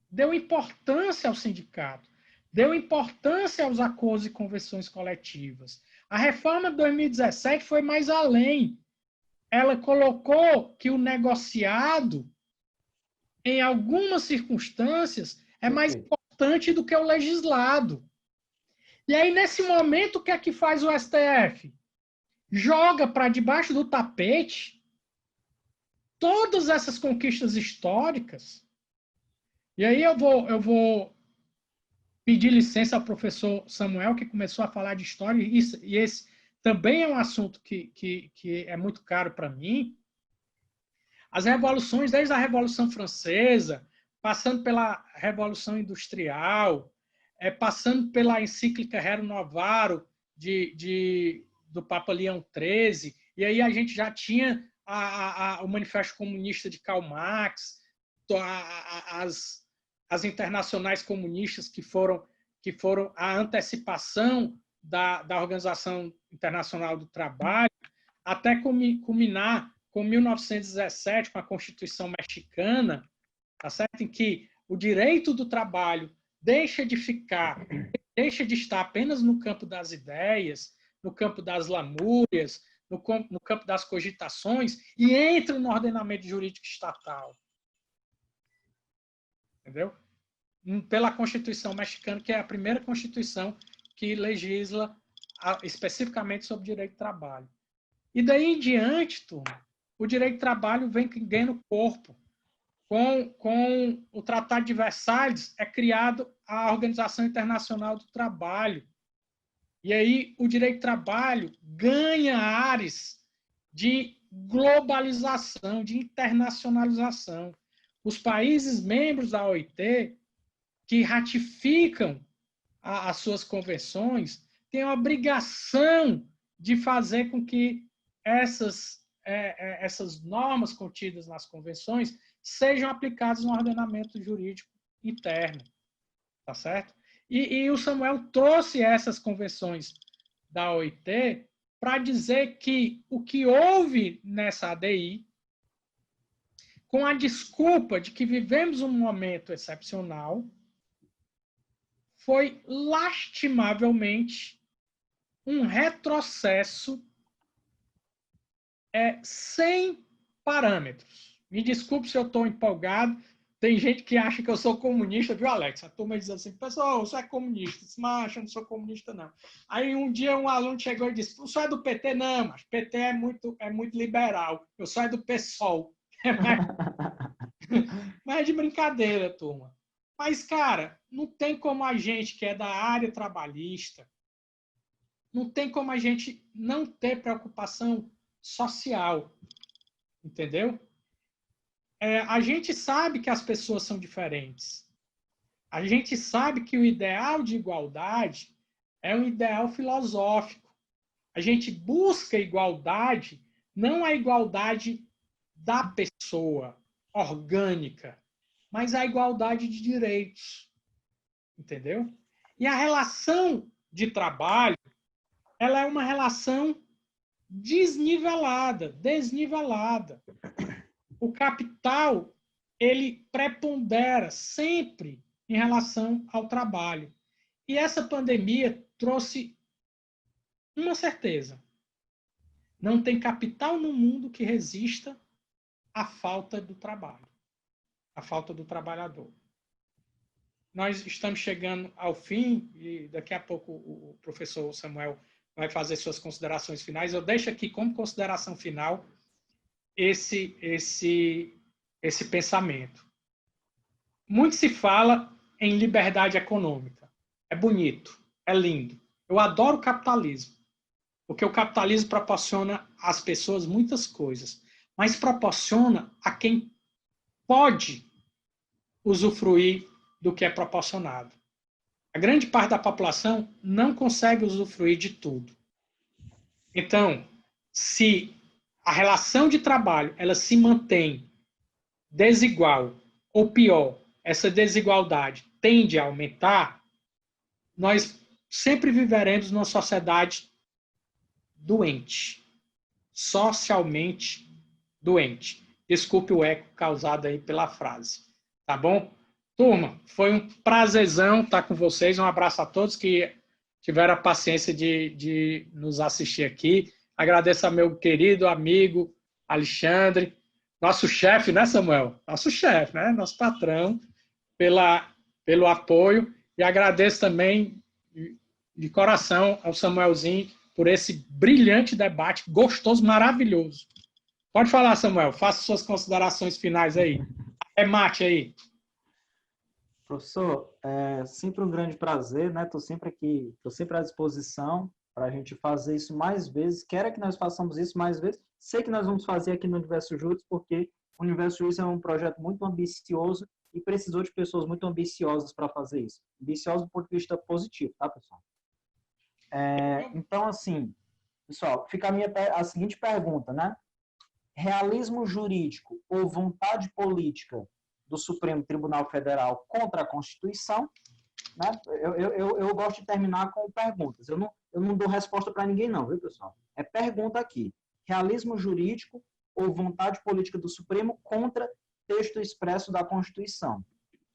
Deu importância ao sindicato, deu importância aos acordos e convenções coletivas. A reforma de 2017 foi mais além. Ela colocou que o negociado, em algumas circunstâncias, é mais importante do que o legislado. E aí, nesse momento, o que é que faz o STF? Joga para debaixo do tapete todas essas conquistas históricas. E aí eu vou pedir licença ao professor Samuel, que começou a falar de história, e esse também é um assunto que é muito caro para mim. As revoluções, desde a Revolução Francesa, passando pela Revolução Industrial, passando pela encíclica Rerum Novarum do Papa Leão XIII, e aí a gente já tinha o Manifesto Comunista de Karl Marx, as internacionais comunistas que foram a antecipação da Organização Internacional do Trabalho, até culminar com 1917, com a Constituição Mexicana, tá certo? Em que o direito do trabalho deixa de estar apenas no campo das ideias, no campo das lamúrias, no campo das cogitações, e entra no ordenamento jurídico estatal. Entendeu? Pela Constituição Mexicana, que é a primeira Constituição que legisla especificamente sobre direito do trabalho. E daí em diante, turma, o direito do trabalho vem ganhando corpo. Com o Tratado de Versalhes, é criado a Organização Internacional do Trabalho. E aí o direito do trabalho ganha ares de globalização, de internacionalização. Os países membros da OIT, que ratificam as suas convenções, têm a obrigação de fazer com que essas normas contidas nas convenções sejam aplicadas no ordenamento jurídico interno. Tá certo? E o Samuel trouxe essas convenções da OIT para dizer que o que houve nessa ADI, com a desculpa de que vivemos um momento excepcional, foi lastimavelmente um retrocesso sem parâmetros. Me desculpe se eu estou empolgado. Tem gente que acha que eu sou comunista, viu, Alex? A turma diz assim, pessoal, você é comunista. Mas eu não sou comunista, não. Aí um dia um aluno chegou e disse, o senhor é do PT? Não, mas PT é muito liberal. Eu sou é do PSOL. Mas é de brincadeira, turma. Mas, cara, não tem como a gente que é da área trabalhista, não tem como a gente não ter preocupação social. Entendeu? A gente sabe que as pessoas são diferentes. A gente sabe que o ideal de igualdade é um ideal filosófico. A gente busca igualdade, não a igualdade da pessoa orgânica, mas a igualdade de direitos. Entendeu? E a relação de trabalho, ela é uma relação desnivelada. O capital, ele prepondera sempre em relação ao trabalho. E essa pandemia trouxe uma certeza. Não tem capital no mundo que resista à falta do trabalho, à falta do trabalhador. nós estamos chegando ao fim e daqui a pouco o professor Samuel vai fazer suas considerações finais. Eu deixo aqui como consideração final esse pensamento. Muito se fala em liberdade econômica. É bonito, é lindo. Eu adoro o capitalismo, porque o capitalismo proporciona às pessoas muitas coisas, mas proporciona a quem pode usufruir do que é proporcionado. A grande parte da população não consegue usufruir de tudo. Então, se a relação de trabalho ela se mantém desigual, ou pior, essa desigualdade tende a aumentar, nós sempre viveremos numa sociedade doente, socialmente doente. Desculpe o eco causado aí pela frase. Tá bom? Turma, foi um prazerzão estar com vocês. Um abraço a todos que tiveram a paciência de nos assistir aqui. Agradeço ao meu querido amigo Alexandre, nosso chefe, né, Samuel? Nosso chefe, né? Nosso patrão, pelo apoio. E agradeço também de coração ao Samuelzinho por esse brilhante debate, gostoso, maravilhoso. Pode falar, Samuel. Faça suas considerações finais aí. Remate aí. Professor, é sempre um grande prazer, né? Estou sempre aqui, estou sempre à disposição para a gente fazer isso mais vezes. Quero que nós façamos isso mais vezes. Sei que nós vamos fazer aqui no Universo Juris, porque o Universo Juris é um projeto muito ambicioso e precisou de pessoas muito ambiciosas para fazer isso. Ambicioso do ponto de vista positivo, tá, pessoal? Então, assim, pessoal, fica a seguinte pergunta, né? Realismo jurídico ou vontade política do Supremo Tribunal Federal contra a Constituição, né? Eu gosto de terminar com perguntas. Eu não dou resposta para ninguém, não, viu, pessoal? É pergunta aqui. Realismo jurídico ou vontade política do Supremo contra texto expresso da Constituição?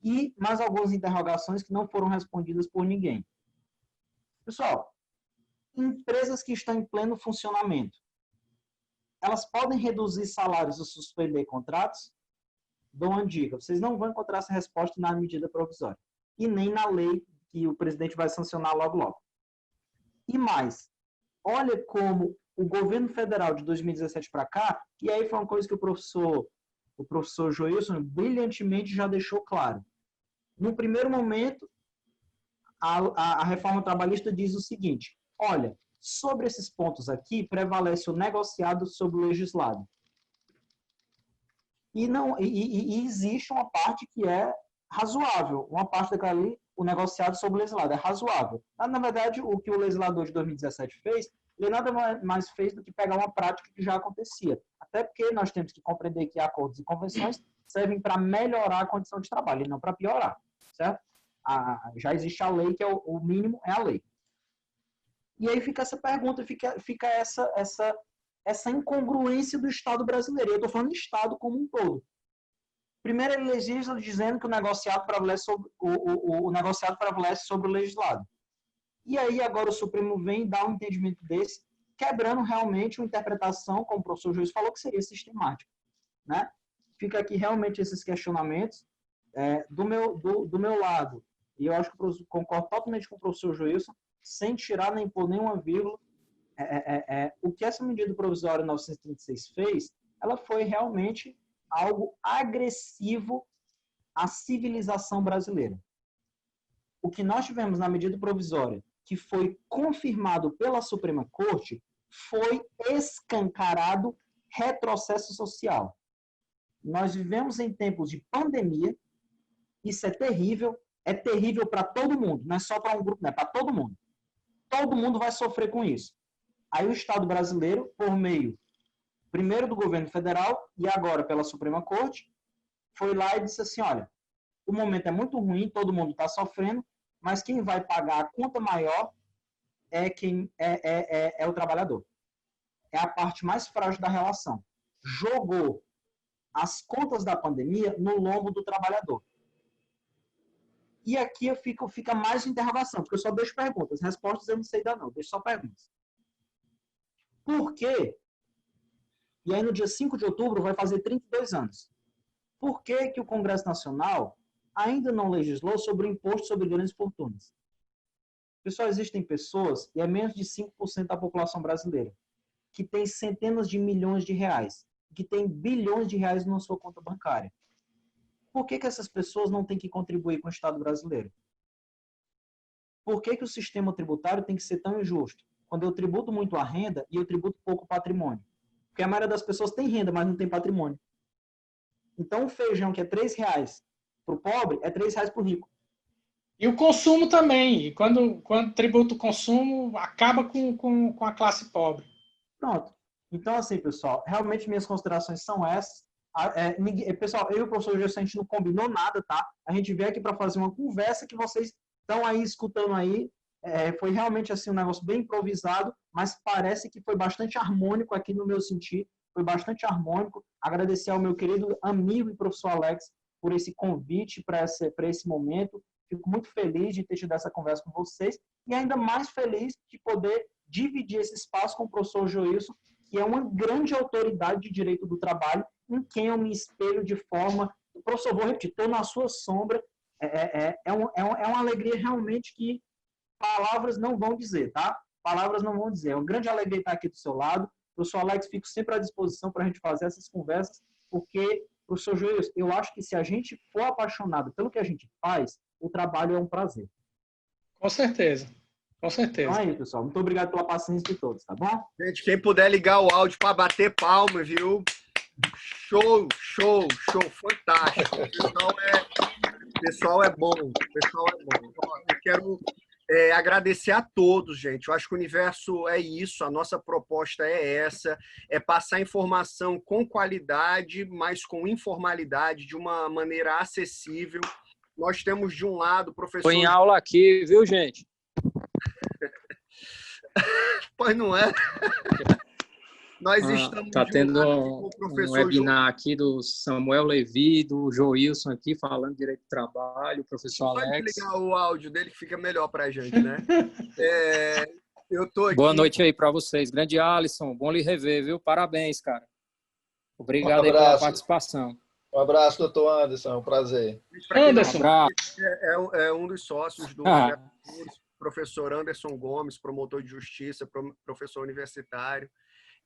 E mais algumas interrogações que não foram respondidas por ninguém. Pessoal, empresas que estão em pleno funcionamento, elas podem reduzir salários ou suspender contratos? Dou uma dica, vocês não vão encontrar essa resposta na medida provisória. E nem na lei que o presidente vai sancionar logo, logo. E mais, olha como o governo federal de 2017 para cá, e aí foi uma coisa que o professor Joilson brilhantemente já deixou claro. No primeiro momento, a reforma trabalhista diz o seguinte, olha, sobre esses pontos aqui, prevalece o negociado sobre o legislado. E existe uma parte que é razoável. Uma parte daquela ali, o negociado sobre o legislado, é razoável. Na verdade, o que o legislador de 2017 fez, ele nada mais fez do que pegar uma prática que já acontecia. Até porque nós temos que compreender que acordos e convenções servem para melhorar a condição de trabalho, e não para piorar. Certo? Já existe a lei, que é o mínimo, é a lei. E aí fica essa pergunta, fica essa incongruência do Estado brasileiro. Eu estou falando do Estado como um todo. Primeiro, ele legisla dizendo que o negociado prevalece sobre o legislado. E aí, agora, o Supremo vem e dá um entendimento desse, quebrando realmente uma interpretação, como o professor Juiz falou, que seria sistemática. Né? Fica aqui realmente esses questionamentos. Do meu lado, e eu acho que eu concordo totalmente com o professor Joilson, sem tirar nem pôr nenhuma vírgula, o que essa medida provisória 936 fez, ela foi realmente algo agressivo à civilização brasileira. O que nós tivemos na medida provisória, que foi confirmado pela Suprema Corte, foi escancarado retrocesso social. Nós vivemos em tempos de pandemia, isso é terrível para todo mundo, não é só para um grupo, não é para todo mundo. Todo mundo vai sofrer com isso. Aí o Estado brasileiro, por meio, primeiro do governo federal e agora pela Suprema Corte, foi lá e disse assim, olha, o momento é muito ruim, todo mundo está sofrendo, mas quem vai pagar a conta maior é o trabalhador. É a parte mais frágil da relação. Jogou as contas da pandemia no lombo do trabalhador. E aqui fica mais interrogação, porque eu só deixo perguntas. Respostas eu não sei dar, não. Deixo só perguntas. Por quê? E aí, no dia 5 de outubro, vai fazer 32 anos. Por que que o Congresso Nacional ainda não legislou sobre o imposto sobre grandes fortunas. Pessoal, existem pessoas, e é menos de 5% da população brasileira, que tem centenas de milhões de reais, que tem bilhões de reais na sua conta bancária. Por que essas pessoas não têm que contribuir com o Estado brasileiro? Por que o sistema tributário tem que ser tão injusto? Quando eu tributo muito a renda e eu tributo pouco o patrimônio. Porque a maioria das pessoas tem renda, mas não tem patrimônio. Então, o feijão que é R$3 para o pobre, é R$3 para o rico. E o consumo também. E quando tributa o consumo, acaba com a classe pobre. Pronto. Então, assim, pessoal, realmente minhas considerações são essas. Pessoal, eu e o professor Gerson, a gente não combinou nada, tá? A gente veio aqui para fazer uma conversa que vocês estão aí escutando aí. Foi realmente assim um negócio bem improvisado, mas parece que foi bastante harmônico aqui no meu sentir. Foi bastante harmônico. Agradecer ao meu querido amigo e professor Alex por esse convite para esse momento. Fico muito feliz de ter tido essa conversa com vocês e ainda mais feliz de poder dividir esse espaço com o professor Joilson, que é uma grande autoridade de direito do trabalho, em quem eu me espelho de forma... Professor, vou repetir, estou na sua sombra. É uma alegria realmente que palavras não vão dizer, tá? Palavras não vão dizer. É uma grande alegria estar aqui do seu lado. Professor Alex, fico sempre à disposição para a gente fazer essas conversas, porque, professor Joilson, eu acho que se a gente for apaixonado pelo que a gente faz, o trabalho é um prazer. Com certeza. Com certeza. Então é isso, pessoal. Muito obrigado pela paciência de todos, tá bom? Gente, quem puder ligar o áudio para bater palma, viu? Show, show, show. Fantástico. O pessoal é bom. Eu quero agradecer a todos, gente. Eu acho que o universo é isso. A nossa proposta é essa. É passar informação com qualidade, mas com informalidade, de uma maneira acessível. Nós temos, de um lado, professor... Foi em aula aqui, viu, gente? Pois não é? Nós estamos... Tá tendo um webinar aqui do Samuel Levi, do Joilson aqui, falando direito do trabalho, o professor Alex. Pode ligar o áudio dele que fica melhor para a gente, né? Eu tô aqui... Boa noite aí para vocês. Grande Alisson, bom lhe rever, viu? Parabéns, cara. Obrigado aí pela participação. Um abraço, doutor Anderson, é um prazer. Anderson. Um abraço. É um dos sócios do professor Anderson Gomes, promotor de justiça, professor universitário.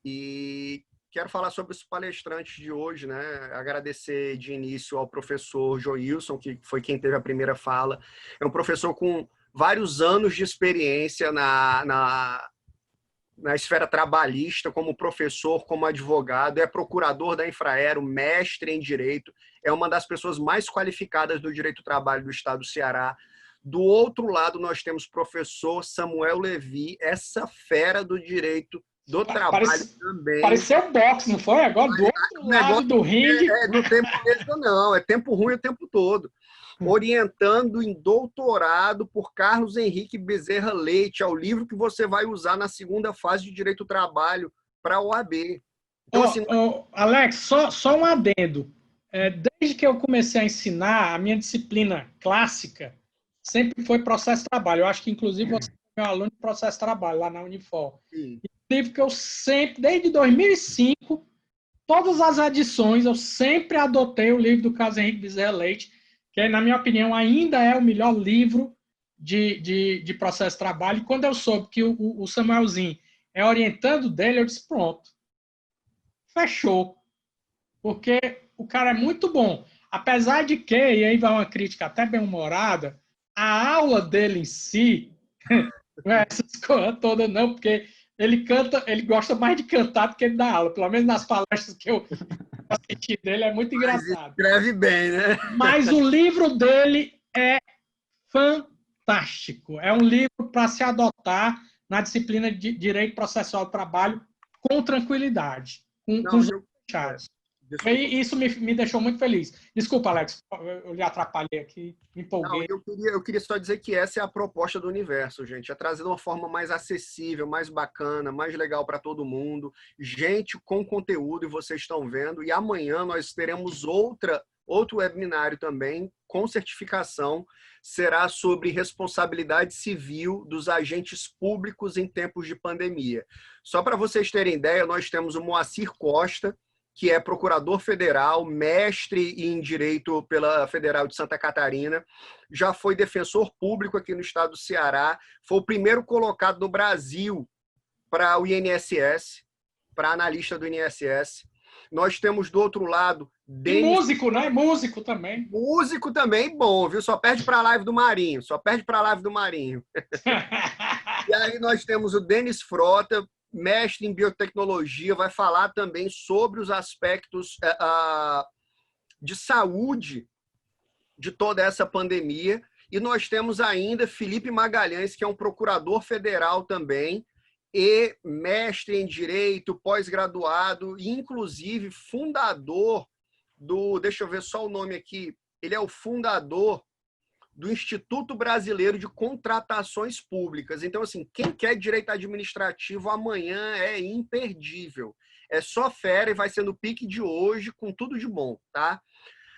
E quero falar sobre os palestrantes de hoje, né? Agradecer de início ao professor Joilson, que foi quem teve a primeira fala. É um professor com vários anos de experiência na esfera trabalhista, como professor, como advogado, é procurador da Infraero, mestre em Direito, é uma das pessoas mais qualificadas do direito do trabalho do estado do Ceará. Do outro lado, nós temos o professor Samuel Levi, essa fera do direito do trabalho também. Pareceu boxe, não foi? Agora do outro lado do ringue. Não tem beleza, não. É tempo ruim o tempo todo. Orientando em doutorado por Carlos Henrique Bezerra Leite, é o livro que você vai usar na segunda fase de Direito do Trabalho para a OAB. Então, Alex, só um adendo. Desde que eu comecei a ensinar, a minha disciplina clássica sempre foi processo de trabalho. Eu acho que, inclusive, você é meu aluno de processo de trabalho lá na Unifor. Sim. E o livro que eu sempre, desde 2005, todas as edições, eu sempre adotei o livro do Carlos Henrique Bezerra Leite, que, na minha opinião, ainda é o melhor livro de processo de trabalho. E quando eu soube que o Samuelzinho é orientando dele, eu disse, pronto, fechou. Porque o cara é muito bom. Apesar de que, e aí vai uma crítica até bem-humorada, a aula dele em si, não é essas coisas todas não, porque ele gosta mais de cantar do que de dar aula. Pelo menos nas palestras que eu assisti dele, é muito engraçado. Escreve bem, né? Mas o livro dele é fantástico. É um livro para se adotar na disciplina de Direito Processual do Trabalho com tranquilidade, com os fechados. E isso me deixou muito feliz. Desculpa, Alex, eu lhe atrapalhei aqui, me empolguei. Não, eu queria só dizer que essa é a proposta do universo, gente. É trazer de uma forma mais acessível, mais bacana, mais legal para todo mundo. Gente com conteúdo, e vocês estão vendo. E amanhã nós teremos outro webinário também, com certificação. Será sobre responsabilidade civil dos agentes públicos em tempos de pandemia. Só para vocês terem ideia, nós temos o Moacir Costa, que é procurador federal, mestre em Direito pela Federal de Santa Catarina, já foi defensor público aqui no estado do Ceará, foi o primeiro colocado no Brasil para o INSS, para analista do INSS. Nós temos do outro lado... E músico, né? Músico também. Músico também, bom, viu? Só perde para a live do Marinho. E aí nós temos o Denis Frota, mestre em biotecnologia, vai falar também sobre os aspectos de saúde de toda essa pandemia. E nós temos ainda Felipe Magalhães, que é um procurador federal também, e mestre em Direito, pós-graduado, e inclusive fundador deixa eu ver só o nome aqui, ele é o fundador do Instituto Brasileiro de Contratações Públicas. Então, assim, quem quer direito administrativo amanhã é imperdível. É só fera e vai ser no pique de hoje, com tudo de bom, tá?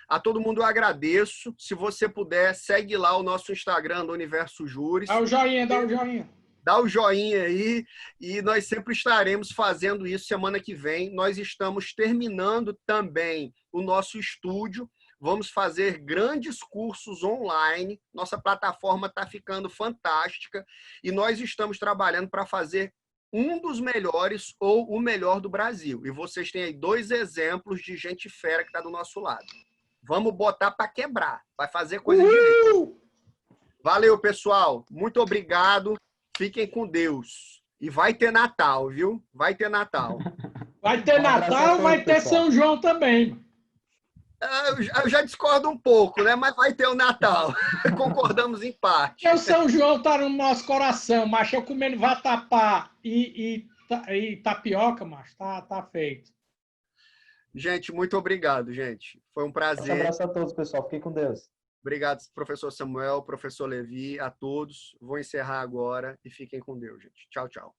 A todo mundo eu agradeço. Se você puder, segue lá o nosso Instagram do Universo Júris. Dá o joinha, dá o joinha. Dá o joinha aí, e nós sempre estaremos fazendo isso semana que vem. Nós estamos terminando também o nosso estúdio. Vamos fazer grandes cursos online. Nossa plataforma está ficando fantástica e nós estamos trabalhando para fazer um dos melhores ou o melhor do Brasil. E vocês têm aí 2 exemplos de gente fera que está do nosso lado. Vamos botar para quebrar. Vai fazer coisa direito. Valeu, pessoal. Muito obrigado. Fiquem com Deus. E vai ter Natal, viu? Vai ter Natal. Vai ter Natal, vai ter São João também. Eu já discordo um pouco, né? Mas vai ter o Natal. Concordamos em parte. O São João está no nosso coração, mas eu comendo vatapá e tapioca, mas tá feito. Gente, muito obrigado, gente. Foi um prazer. Um abraço a todos, pessoal. Fiquem com Deus. Obrigado, professor Samuel, professor Levi, a todos. Vou encerrar agora e fiquem com Deus, gente. Tchau, tchau.